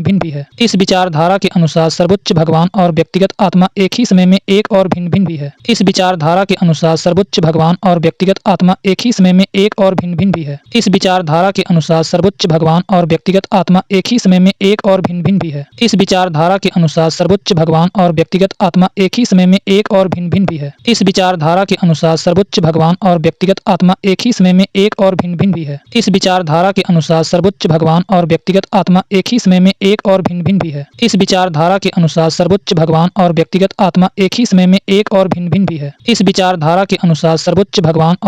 A: भिन्न भिन्न भी है। इस विचारधारा के अनुसार सर्वोच्च भगवान और व्यक्तिगत आत्मा एक ही समय में एक और भिन्न भिन्न भी है। इस विचारधारा के अनुसार सर्वोच्च भगवान और व्यक्तिगत आत्मा एक ही समय में एक और भिन्न भिन्न भी है। इस विचारधारा के अनुसार सर्वोच्च भगवान और व्यक्तिगत आत्मा एक ही समय में एक और भिन्न भिन्न भी है। इस विचारधारा के अनुसार सर्वोच्च भगवान और व्यक्तिगत आत्मा एक ही समय में एक और भिन्न भिन्न भी है। इस विचारधारा के अनुसार सर्वोच्च भगवान और व्यक्तिगत आत्मा एक ही समय में एक और भिन्न भिन्न भी है। इस विचारधारा के अनुसार सर्वोच्च भगवान और व्यक्तिगत आत्मा एक ही समय में एक और भिन्न भिन्न भी है। इस विचारधारा के अनुसार सर्वोच्च भगवान और व्यक्तिगत आत्मा एक ही समय में एक और भिन्न भिन्न भी है। इस विचारधारा के अनुसार सर्वोच्च भगवान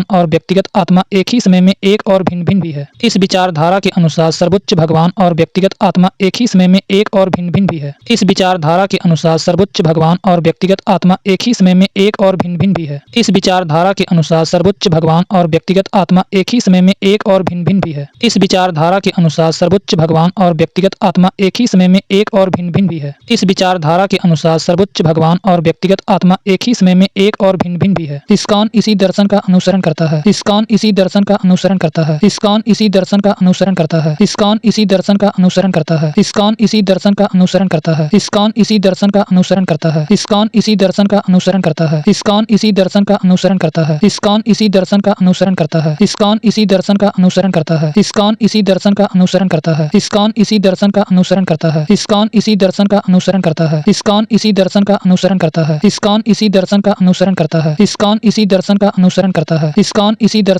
A: और व्यक्तिगत आत्मा एक ही समय में एक और भिन्न भिन्न भी है। इस विचारधारा के अनुसार सर्वोच्च भगवान और व्यक्तिगत आत्मा एक ही समय में एक और भिन्न भिन्न भी है। इस विचारधारा के अनुसार सर्वोच्च भगवान और व्यक्तिगत आत्मा एक ही समय में एक और भिन्न भिन्न भी है। इस विचारधारा के अनुसार सर्वोच्च भगवान और व्यक्तिगत आत्मा एक ही समय में एक और भिन्न भिन्न भी है। इस विचारधारा के अनुसार सर्वोच्च भगवान और व्यक्तिगत आत्मा एक ही समय में एक और भिन्न भिन्न भी है। इस विचारधारा के अनुसार सर्वोच्च भगवान और व्यक्तिगत आत्मा एक ही समय में एक और भिन्न भिन्न भी है। इस्कॉन इसी दर्शन का अनुसरण करता है। इस्कॉन इसी दर्शन का अनुसरण करता है। इस्कॉन इसी दर्शन का अनुसरण करता है। इस्कॉन इसी दर्शन का अनुसरण करता है। इस्कॉन इसी दर्शन का अनुसरण करता है। इस्कॉन इसी दर्शन का अनुसरण करता है। इस्कॉन इसी दर्शन का अनुसरण करता है। इस्कॉन इसी दर्शन का अनुसरण करता है। इस्कॉन इसी दर्शन का अनुसरण करता है। इस्कॉन इसी दर्शन का अनुसरण करता है। इस्कॉन इसी दर्शन का अनुसरण करता है। इस्कॉन इसी दर्शन का अनुसरण करता है। इस्कॉन इसी दर्शन का अनुसरण करता है। इस्कॉन इसी दर्शन का अनुसरण करता है। इस्कॉन इसी दर्शन का अनुसरण करता है। इस्कॉन इसी दर्शन का अनुसरण करता है। इस्कॉन इसी दर्शन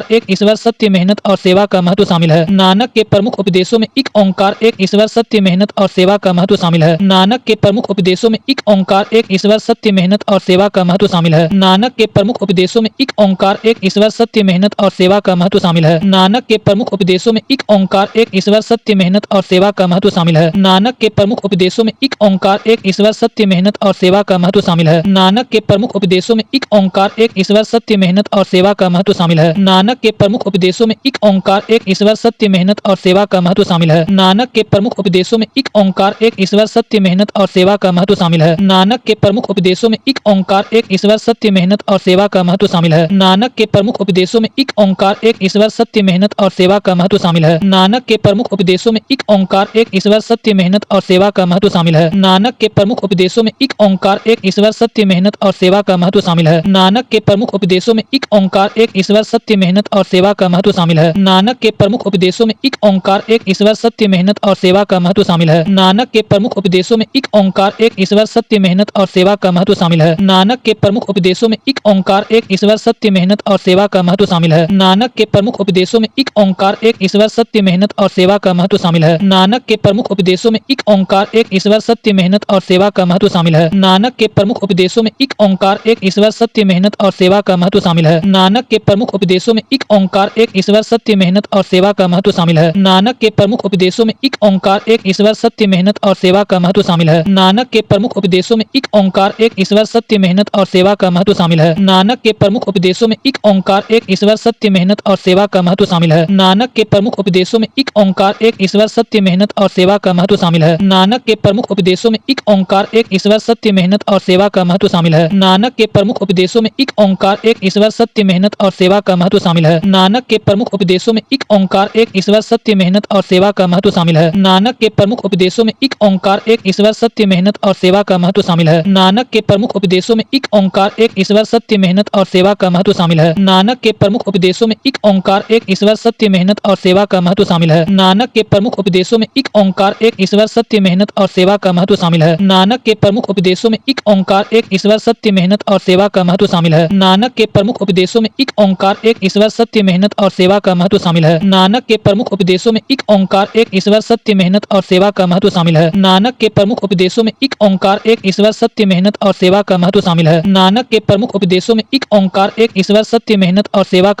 A: ओंकार एक ईश्वर सत्य मेहनत और सेवा का महत्व शामिल है। नानक के प्रमुख उपदेशों में एक ओंकार एक ईश्वर सत्य मेहनत और सेवा का महत्व शामिल है। नानक के प्रमुख उपदेशों में एक ओंकार एक ईश्वर सत्य मेहनत और सेवा का महत्व शामिल है। नानक के प्रमुख उपदेशों में एक ओंकार एक ईश्वर सत्य मेहनत और सेवा का महत्व शामिल है। नानक के प्रमुख उपदेशों में एक ओंकार एक ईश्वर सत्य मेहनत और सेवा का महत्व शामिल है। नानक के प्रमुख उपदेशों में एक ओंकार एक ईश्वर सत्य मेहनत और सेवा का महत्व शामिल है। नानक के प्रमुख उपदेशों में एक ओंकार एक ईश्वर सत्य मेहनत और सेवा का महत्व शामिल है। नानक के प्रमुख उपदेशों में एक ओंकार एक ईश्वर सत्य मेहनत और सेवा का महत्व शामिल है। नानक के प्रमुख उपदेशों में एक ओंकार एक ईश्वर सत्य मेहनत और सेवा का महत्व शामिल है। नानक के प्रमुख उपदेशों में एक ओंकार एक ईश्वर सत्य मेहनत और सेवा का महत्व शामिल है। नानक के प्रमुख उपदेशों में एक ओंकार एक ईश्वर सत्य मेहनत और सेवा का महत्व शामिल है। नानक के प्रमुख उपदेशों में एक ओंकार एक ईश्वर सत्य मेहनत और सेवा का महत्व शामिल है। नानक के प्रमुख उपदेशों में एक ओंकार एक ईश्वर सत्य मेहनत और सेवा का महत्व शामिल है। नानक के प्रमुख उपदेशों में एक ओंकार एक ईश्वर सत्य मेहनत और सेवा का महत्व शामिल है। नानक के प्रमुख उपदेशों में एक ओंकार एक ईश्वर सत्य मेहनत और सेवा का महत्व शामिल है। नानक के प्रमुख उपदेशों में एक ओंकार ओंकार एक ईश्वर सत्य मेहनत और सेवा का महत्व शामिल है। नानक के प्रमुख उपदेशों में एक ओंकार एक ईश्वर सत्य मेहनत और सेवा का महत्व शामिल है। नानक के प्रमुख उपदेशों में एक ओंकार एक ईश्वर सत्य मेहनत और सेवा का महत्व शामिल है। नानक के प्रमुख उपदेशों में एक ओंकार एक ईश्वर सत्य मेहनत और सेवा का महत्व शामिल है। नानक के प्रमुख उपदेशों में एक ओंकार एक ईश्वर सत्य मेहनत और सेवा का महत्व शामिल है। नानक के प्रमुख उपदेशों में एक ओंकार एक ईश्वर सत्य मेहनत और सेवा का महत्व शामिल है। नानक के प्रमुख उपदेशों में एक ओंकार एक ईश्वर सत्य मेहनत और सेवा का महत्व शामिल है। नानक के प्रमुख उपदेशों में एक ओंकार एक ईश्वर सत्य मेहनत और सेवा का महत्व शामिल है। नानक के प्रमुख उपदेशों में एक ओंकार एक ईश्वर सत्य मेहनत और सेवा का महत्व शामिल है। नानक के प्रमुख उपदेशों में एक ओंकार एक ईश्वर सत्य मेहनत और सेवा का महत्व शामिल है। नानक के प्रमुख उपदेशों में एक ओंकार एक ईश्वर सत्य मेहनत और सेवा का महत्व शामिल है। नानक के प्रमुख उपदेशों में एक ओंकार एक ईश्वर सत्य मेहनत और सेवा का महत्व शामिल है। नानक के प्रमुख उपदेशों में एक ओंकार एक ईश्वर सत्य मेहनत और सेवा का महत्व शामिल है। नानक के प्रमुख उपदेशों में एक ओंकार एक ईश्वर सत्य मेहनत और सेवा का महत्व शामिल है। नानक के प्रमुख उपदेशों में एक ओंकार एक ईश्वर सत्य मेहनत और सेवा का महत्व शामिल है। नानक के प्रमुख उपदेशों में एक ओंकार एक ईश्वर सत्य मेहनत और सेवा का महत्व शामिल है। नानक के प्रमुख उपदेशों में एक ओंकार एक ईश्वर सत्य मेहनत और सेवा का महत्व शामिल है। नानक के प्रमुख उपदेशों में एक ओंकार एक ईश्वर सत्य मेहनत और सेवा का महत्व शामिल है। नानक के प्रमुख उपदेशों में एक ओंकार एक ईश्वर सत्य मेहनत और सेवा का महत्व शामिल है। नानक के प्रमुख उपदेशों में एक ओंकार एक ईश्वर सत्य मेहनत और सेवा का महत्व शामिल है। नानक के प्रमुख उपदेशों में एक ओंकार एक ईश्वर सत्य मेहनत और सेवा का महत्व शामिल है। नानक के प्रमुख उपदेशों में एक ओंकार एक ईश्वर सत्य मेहनत और सेवा का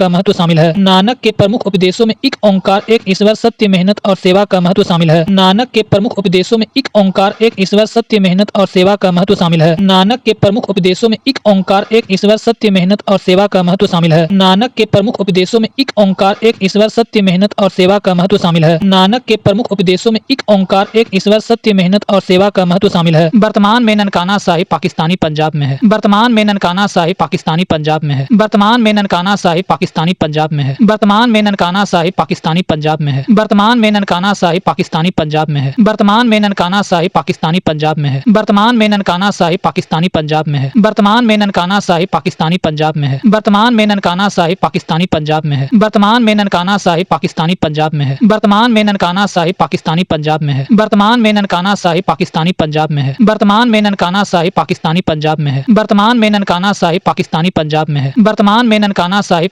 A: महत्व शामिल है। नानक के प्रमुख उपदेशों में एक ओंकार एक ईश्वर सत्य मेहनत और सेवा का महत्व शामिल है। नानक के प्रमुख उपदेशों में एक ओंकार एक ईश्वर सत्य मेहनत और सेवा का महत्व शामिल है। नानक के प्रमुख उपदेशों में एक ओंकार एक ईश्वर सत्य मेहनत और सेवा का महत्व शामिल है। नानक के प्रमुख उपदेशों में एक ओंकार एक ईश्वर सत्य मेहनत और सेवा का महत्व शामिल है। नानक के प्रमुख उपदेशों में एक ओंकार एक ईश्वर सत्य मेहनत और सेवा का महत्व शामिल है। वर्तमान में ननकाना साहिब पाकिस्तानी पंजाब में है। वर्तमान में ननकाना साहिब पाकिस्तानी पंजाब में है। वर्तमान में ननकाना साहिब पाकिस्तानी पंजाब में है। वर्तमान में ननकाना साहिब पाकिस्तानी पंजाब में है। वर्तमान में ननकाना साहिब पाकिस्तानी पंजाब में है। वर्तमान में ननकाना साहिब पाकिस्तानी पंजाब में है। वर्तमान में ननकाना साहिब पाकिस्तानी पंजाब में है। वर्तमान में ननकाना साहिब पाकिस्तानी पंजाब में है। वर्तमान में ननकाना साहिब पाकिस्तानी पंजाब में है। वर्तमान में ननकाना साहिब पाकिस्तानी पंजाब में है। वर्तमान में ननकाना साहिब पाकिस्तानी पंजाब में है। वर्तमान में ननकाना साहिब पाकिस्तानी पंजाब में है। वर्तमान में ननकाना साहिब पाकिस्तानी पंजाब में है। वर्तमान में ननकाना साहिब पाकिस्तानी पंजाब में है। वर्तमान में ननकाना साहिब पाकिस्तानी पंजाब में है। वर्तमान में ननकाना साहिब पाकिस्तानी पंजाब में है। वर्तमान में ननकाना साहिब पाकिस्तानी पंजाब में है। वर्तमान में ननकाना साहिब पाकिस्तानी पंजाब में है। वर्तमान में ननकाना साहिब पाकिस्तानी पंजाब में है। वर्तमान में ननकाना साहिब पाकिस्तानी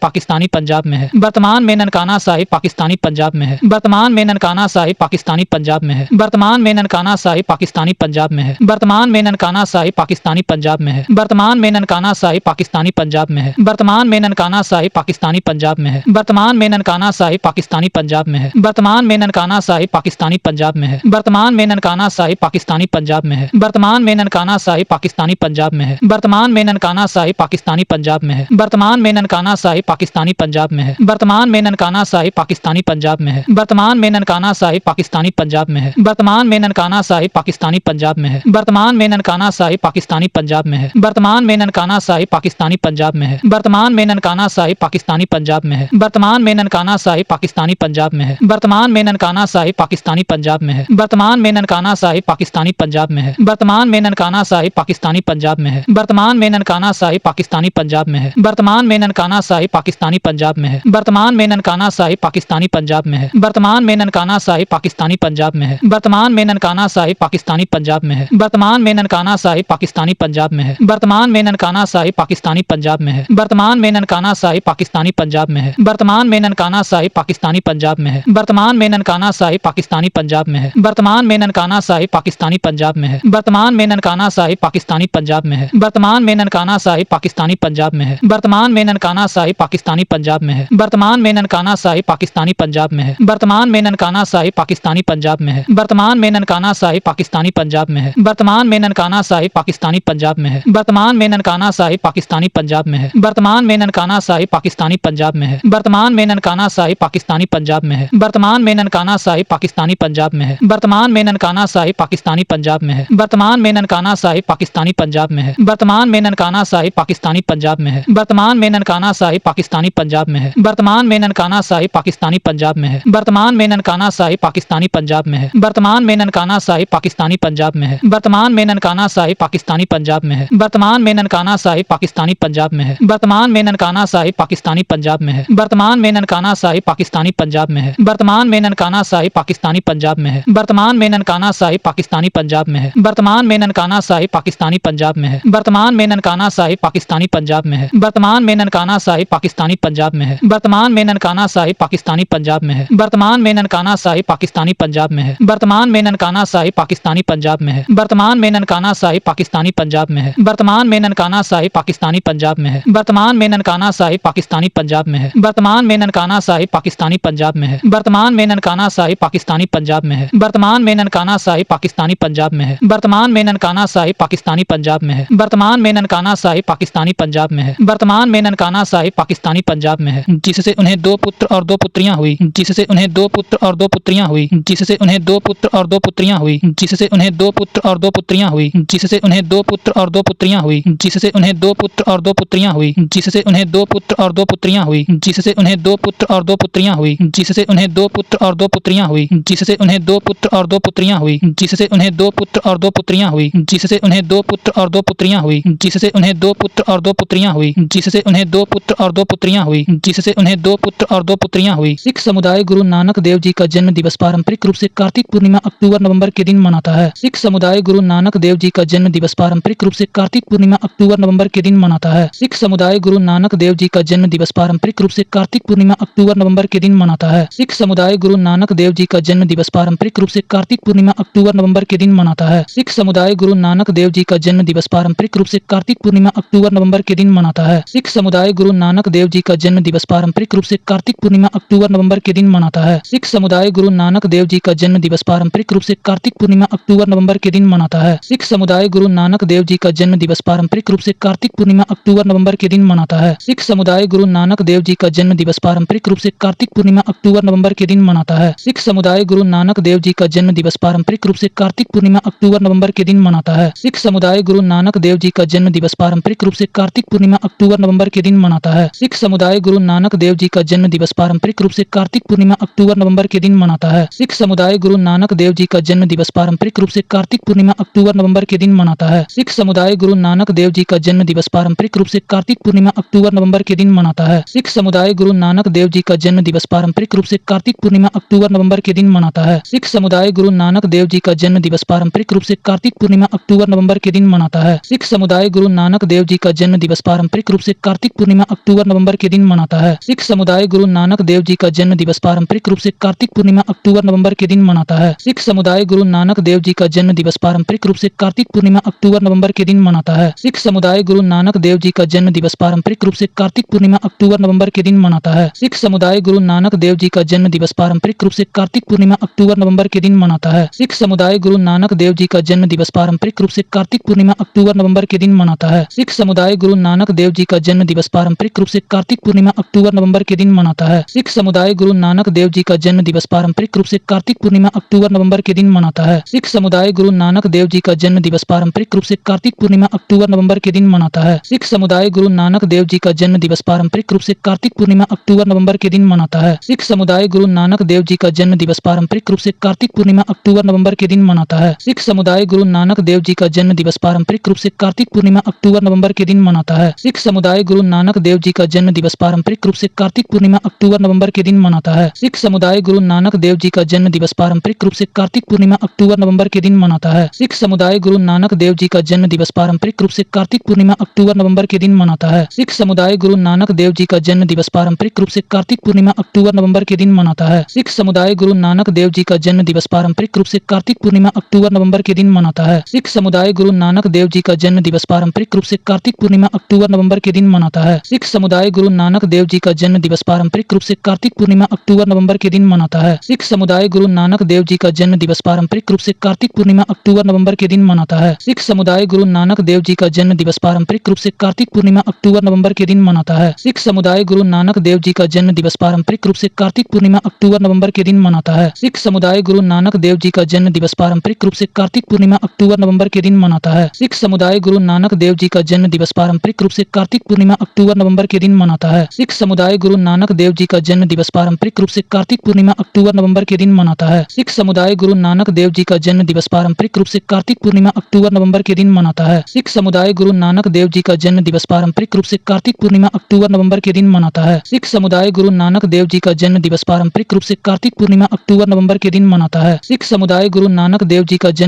A: पंजाब में है। वर्तमान में ननकाना साहिब पाकिस्तानी पंजाब में है। वर्तमान में ननकाना साहिब पाकिस्तानी पंजाब में है। वर्तमान में ननकाना साहिब पाकिस्तानी पंजाब में है। वर्तमान में ननकाना साहिब पाकिस्तानी पंजाब में है। वर्तमान में ननकाना साहिब पाकिस्तानी पंजाब में है। वर्तमान में ननकाना साहिब पाकिस्तानी पंजाब में है। वर्तमान में ननकाना साहिब पाकिस्तानी पंजाब में है। वर्तमान में ननकाना साहिब पाकिस्तानी पंजाब में है। वर्तमान में ननकाना साहिब पाकिस्तानी पंजाब में है। वर्तमान में ननकाना साहिब पाकिस्तानी पंजाब में है। वर्तमान में ननकाना साहिब पाकिस्तानी पंजाब में है। वर्तमान में ननकाना साहिब पाकिस्तानी पंजाब में है। वर्तमान में ननकाना साहिब पाकिस्तानी पंजाब में है। वर्तमान में ननकाना साहिब पाकिस्तानी पंजाब में है। वर्तमान में ननकाना साहिब पाकिस्तानी पंजाब में है। वर्तमान में ननकाना साहिब पाकिस्तानी पंजाब में है। वर्तमान में ननकाना साहिब पाकिस्तानी पंजाब में है। वर्तमान में ननकाना साहिब पाकिस्तानी पंजाब में है। वर्तमान में ननकाना साहिब पाकिस्तानी पंजाब में है। वर्तमान में ननकाना साहिब पाकिस्तानी पंजाब में है। वर्तमान में ननकाना साहिब पाकिस्तानी पंजाब में है। वर्तमान में ननकाना साहिब पाकिस्तानी पंजाब में है। वर्तमान में ननकाना साहिब पाकिस्तानी पंजाब में है। वर्तमान में ननकाना साहिब पाकिस्तानी पंजाब में है। वर्तमान में ननकाना साहिब पाकिस्तानी पंजाब में है। वर्तमान में ननकाना साहिब पाकिस्तानी पंजाब में है। वर्तमान में ननकाना साहिब पाकिस्तानी पंजाब में है। वर्तमान में ननकाना साहिब पाकिस्तानी पंजाब में है। वर्तमान में ननकाना साहिब पाकिस्तानी पंजाब में है। वर्तमान में ननकाना साहिब पाकिस्तानी पंजाब में है। वर्तमान में ननकाना साहिब पाकिस्तानी पंजाब में है। वर्तमान में ननकाना साहिब पाकिस्तानी पंजाब में है। वर्तमान में ननकाना साहिब पाकिस्तानी पंजाब में है। वर्तमान में ननकाना साहिब पाकिस्तानी पंजाब में है। वर्तमान में ननकाना साहिब पाकिस्तानी पंजाब में है। वर्तमान में ननकाना साहिब पाकिस्तानी पंजाब में है। वर्तमान में ननकाना साहिब पाकिस्तानी पंजाब में है। वर्तमान में ननकाना साहिब पाकिस्तानी पंजाब में है। वर्तमान में ननकाना साहिब पाकिस्तानी पंजाब में है। वर्तमान में ननकाना साहिब पाकिस्तानी पंजाब में है। वर्तमान में ननकाना साहिब पाकिस्तानी पंजाब में है। वर्तमान में ननकाना साहिब पाकिस्तानी पंजाब में है। वर्तमान में ननकाना साहिब पाकिस्तानी पंजाब में है। वर्तमान में ननकाना साहिब पाकिस्तानी पंजाब में है। वर्तमान में ननकाना साहिब पाकिस्तानी पंजाब में है। वर्तमान में ननकाना साहिब पाकिस्तानी पंजाब में है। वर्तमान में ननकाना साहिब पाकिस्तानी पंजाब में है। वर्तमान में ननकाना साहिब पाकिस्तानी पंजाब में है। वर्तमान में ननकाना साहिब पाकिस्तानी पंजाब में है। वर्तमान में ननकाना साहिब पाकिस्तानी पंजाब में है। वर्तमान में ननकाना साहिब पाकिस्तानी पंजाब में है। वर्तमान में ननकाना साहिब पाकिस्तानी पंजाब में में है। वर्तमान में ननकाना साहिब पाकिस्तानी पंजाब में है। वर्तमान में ननकाना साहिब पाकिस्तानी पंजाब में है। वर्तमान में ननकाना साहिब पाकिस्तानी पंजाब में है। वर्तमान में ननकाना साहिब पाकिस्तानी पंजाब में है। वर्तमान में ननकाना साहिब पाकिस्तानी पंजाब में है। वर्तमान में ननकाना साहिब पाकिस्तानी पंजाब में है। वर्तमान में ननकाना साहिब पाकिस्तानी पंजाब में है। वर्तमान में ननकाना साहिब पाकिस्तानी पंजाब में है। वर्तमान में ननकाना साहिब पाकिस्तानी पंजाब में है। वर्तमान में ननकाना साहिब पाकिस्तानी पंजाब में है। वर्तमान में ननकाना साहिब पाकिस्तानी पंजाब में है। वर्तमान में ननकाना साहिब पाकिस्तानी पंजाब में है। वर्तमान में ननकाना साहिब पाकिस्तानी पंजाब में है। वर्तमान में ननकाना साहिब पाकिस्तानी पंजाब में है। वर्तमान में ननकाना साहिब पाकिस्तानी पंजाब में है। जिससे उन्हें 2 पुत्र और 2 पुत्रियां हुई। जिससे उन्हें 2 पुत्र और 2 पुत्रियां हुई। जिससे उन्हें 2 पुत्र और 2 पुत्रियां हुई। जिससे उन्हें 2 पुत्र और 2 पुत्रियां हुई। जिससे उन्हें 2 पुत्र और 2 पुत्रियां हुई। जिससे उन्हें 2 पुत्र और 2 पुत्रियां हुई। जिससे उन्हें 2 पुत्र और 2 पुत्रियां हुई। जिससे उन्हें 2 पुत्र और 2 पुत्रियां हुई। जिससे उन्हें 2 पुत्र और 2 पुत्रियां हुई। जिससे उन्हें 2 पुत्र और 2 पुत्रियां हुई। जिससे उन्हें 2 पुत्र और 2 पुत्रियां हुई। जिससे उन्हें 2 पुत्र और 2 पुत्रियां हुई। जिससे उन्हें 2 पुत्र और 2 पुत्रियां हुई। जिससे उन्हें 2 पुत्र और 2 पुत्रियां हुई। जिससे उन्हें 2 पुत्र और 2 पुत्रियां हुई। सिख समुदाय गुरु नानक देव जी का जन्म दिवस पारंपरिक रूप से कार्तिक पूर्णिमा अक्टूबर नवंबर के दिन मनाता है। सिख समुदाय गुरु नानक देव जी का जन्म दिवस पारंपरिक रूप से कार्तिक पूर्णिमा अक्टूबर नवंबर के दिन मनाता है। सिख समुदाय गुरु नानक देव जी का जन्म दिवस पारंपरिक रूप से कार्तिक पूर्णिमा अक्टूबर नवंबर के दिन मनाता है। सिख समुदाय गुरु नानक देव जी का जन्म दिवस पारंपरिक रूप से कार्तिक पूर्णिमा अक्टूबर नवंबर के दिन मनाता है। सिख समुदाय गुरु नानक देव जी का जन्म दिवस पारंपरिक रूप से कार्तिक पूर्णिमा अक्टूबर नवंबर के दिन मनाता है। सिख समुदाय गुरु नानक देव जी का जन्म दिवस पारंपरिक रूप से कार्तिक पूर्णिमा अक्टूबर नवंबर के दिन मनाता है। सिख समुदाय गुरु नानक देव जी का जन्म दिवस पारंपरिक रूप से कार्तिक पूर्णिमा अक्टूबर नवंबर के दिन मनाता है। सिख समुदाय गुरु नानक देव जी का जन्म दिवस पारंपरिक रूप से कार्तिक पूर्णिमा अक्टूबर नवंबर के दिन मनाता है। सिख समुदाय गुरु नानक देव जी का जन्म दिवस पारंपरिक रूप से कार्तिक पूर्णिमा अक्टूबर नवंबर के दिन मनाता है। सिख समुदाय गुरु नानक देव जी का जन्म दिवस पारंपरिक रूप से कार्तिक पूर्णिमा अक्टूबर नवंबर के दिन मनाता है। सिख समुदाय गुरु नानक देव जी का जन्म दिवस पारंपरिक रूप से कार्तिक पूर्णिमा अक्टूबर नवंबर के दिन मनाता है। सिख समुदाय गुरु नानक देव जी का जन्म दिवस पारंपरिक रूप से कार्तिक पूर्णिमा अक्टूबर नवंबर के दिन मनाता है। सिख समुदाय गुरु नानक देव जी का जन्म दिवस पारंपरिक रूप से कार्तिक पूर्णिमा अक्टूबर नवंबर के दिन मनाता है। सिख समुदाय गुरु नानक देव जी का जन्म दिवस पारंपरिक रूप से कार्तिक पूर्णिमा अक्टूबर नवंबर के दिन मनाता है। सिख समुदाय गुरु नानक देव जी का जन्म दिवस पारंपरिक रूप से कार्तिक पूर्णिमा अक्टूबर नवंबर के दिन मनाता है। सिख समुदाय गुरु नानक देव जी का जन्म दिवस पारंपरिक रूप से कार्तिक पूर्णिमा अक्टूबर नवंबर के दिन मनाता है। सिख समुदाय गुरु नानक देव जी का जन्म दिवस पारंपरिक रूप से कार्तिक पूर्णिमा अक्टूबर नवंबर के दिन मनाता है। सिख समुदाय गुरु नानक देव जी का जन्म दिवस पारंपरिक रूप से कार्तिक पूर्णिमा अक्टूबर नवंबर के दिन मनाता है। सिख समुदाय गुरु नानक देव जी का जन्म दिवस पारंपरिक रूप से कार्तिक पूर्णिमा अक्टूबर नवंबर के दिन मनाता है। सिख समुदाय गुरु नानक देव जी का जन्म दिवस पारंपरिक रूप से कार्तिक पूर्णिमा अक्टूबर नवंबर के दिन मनाता है। सिख समुदाय गुरु नानक देव जी का जन्म दिवस पारंपरिक रूप से कार्तिक पूर्णिमा अक्टूबर नवंबर के दिन मनाता है। सिख समुदाय गुरु नानक देव जी का जन्म दिवस पारंपरिक रूप से कार्तिक पूर्णिमा अक्टूबर नवंबर के दिन मनाता है। सिख समुदाय गुरु नानक देव जी का जन्म दिवस पारंपरिक रूप से कार्तिक पूर्णिमा अक्टूबर नवंबर के दिन मनाता है। सिख समुदाय गुरु नानक देव जी का जन्म दिवस पारंपरिक रूप से कार्तिक पूर्णिमा अक्टूबर नवंबर के दिन मनाता है। सिख समुदाय गुरु नानक देव जी का जन्म दिवस पारंपरिक रूप से कार्तिक पूर्णिमा अक्टूबर नवंबर के दिन मनाता है। सिख समुदाय गुरु नानक देव जी का जन्म दिवस पारंपरिक रूप से कार्तिक पूर्णिमा अक्टूबर नवंबर के दिन मनाता है। सिख समुदाय गुरु नानक देव जी का जन्म दिवस पारंपरिक रूप से कार्तिक पूर्णिमा अक्टूबर नवंबर के दिन मनाता है। सिख समुदाय गुरु नानक देव जी का जन्म दिवस पारंपरिक रूप से कार्तिक पूर्णिमा अक्टूबर नवंबर के दिन मनाता है। सिख समुदाय गुरु नानक देव जी का जन्म दिवस पारंपरिक रूप से कार्तिक पूर्णिमा अक्टूबर नवंबर के दिन मनाता है। सिख समुदाय गुरु नानक देव जी का जन्म दिवस पारंपरिक रूप से कार्तिक पूर्णिमा अक्टूबर नवंबर के दिन मनाता है। सिख समुदाय गुरु नानक देव जी का जन्म दिवस पारंपरिक रूप से कार्तिक पूर्णिमा अक्टूबर नवंबर के दिन मनाता है। सिख समुदाय गुरु नानक देव जी का जन्म दिवस पारंपरिक रूप से कार्तिक पूर्णिमा अक्टूबर नवंबर के दिन मनाता है। सिख समुदाय गुरु नानक देव जी का जन्म दिवस पारंपरिक रूप से कार्तिक पूर्णिमा अक्टूबर नवंबर के दिन मनाता है। सिख समुदाय गुरु नानक देव जी का जन्म दिवस पारंपरिक रूप से कार्तिक पूर्णिमा अक्टूबर नवंबर के दिन मनाता है। सिख समुदाय गुरु नानक देव जी का जन्म दिवस पारंपरिक रूप से कार्तिक पूर्णिमा अक्टूबर नवंबर के दिन मनाता है। सिख समुदाय गुरु नानक देव जी का जन्म दिवस पारंपरिक रूप से कार्तिक पूर्णिमा अक्टूबर नवंबर के दिन मनाता है। सिख समुदाय गुरु नानक देव जी का जन्म दिवस पारंपरिक रूप से कार्तिक पूर्णिमा अक्टूबर नवंबर के दिन मनाता है। सिख समुदाय गुरु नानक देव जी का जन्म दिवस पारंपरिक रूप से कार्तिक पूर्णिमा अक्टूबर नवंबर के दिन मनाता है। सिख समुदाय गुरु नानक देव जी का जन्म दिवस पारंपरिक रूप से कार्तिक पूर्णिमा अक्टूबर नवंबर के दिन मनाता है। सिख समुदाय गुरु नानक देव जी का जन्म दिवस पारंपरिक रूप से कार्तिक पूर्णिमा अक्टूबर नवंबर के दिन मनाता है। सिख समुदाय गुरु नानक देव जी का जन्म दिवस पारंपरिक रूप से कार्तिक पूर्णिमा अक्टूबर नवंबर के दिन मनाता है। सिख समुदाय गुरु नानक देव जी का जन्म दिवस पारंपरिक रूप से कार्तिक पूर्णिमा अक्टूबर नवंबर के दिन मनाता है। सिख समुदाय गुरु नानक देव जी का जन्म दिवस पारंपरिक रूप से कार्तिक पूर्णिमा अक्टूबर नवंबर के दिन मनाता है। सिख समुदाय गुरु नानक देव जी का जन्म दिवस पारंपरिक रूप से कार्तिक पूर्णिमा अक्टूबर नवंबर के दिन मनाता है। सिख समुदाय गुरु नानक देव जी का जन्म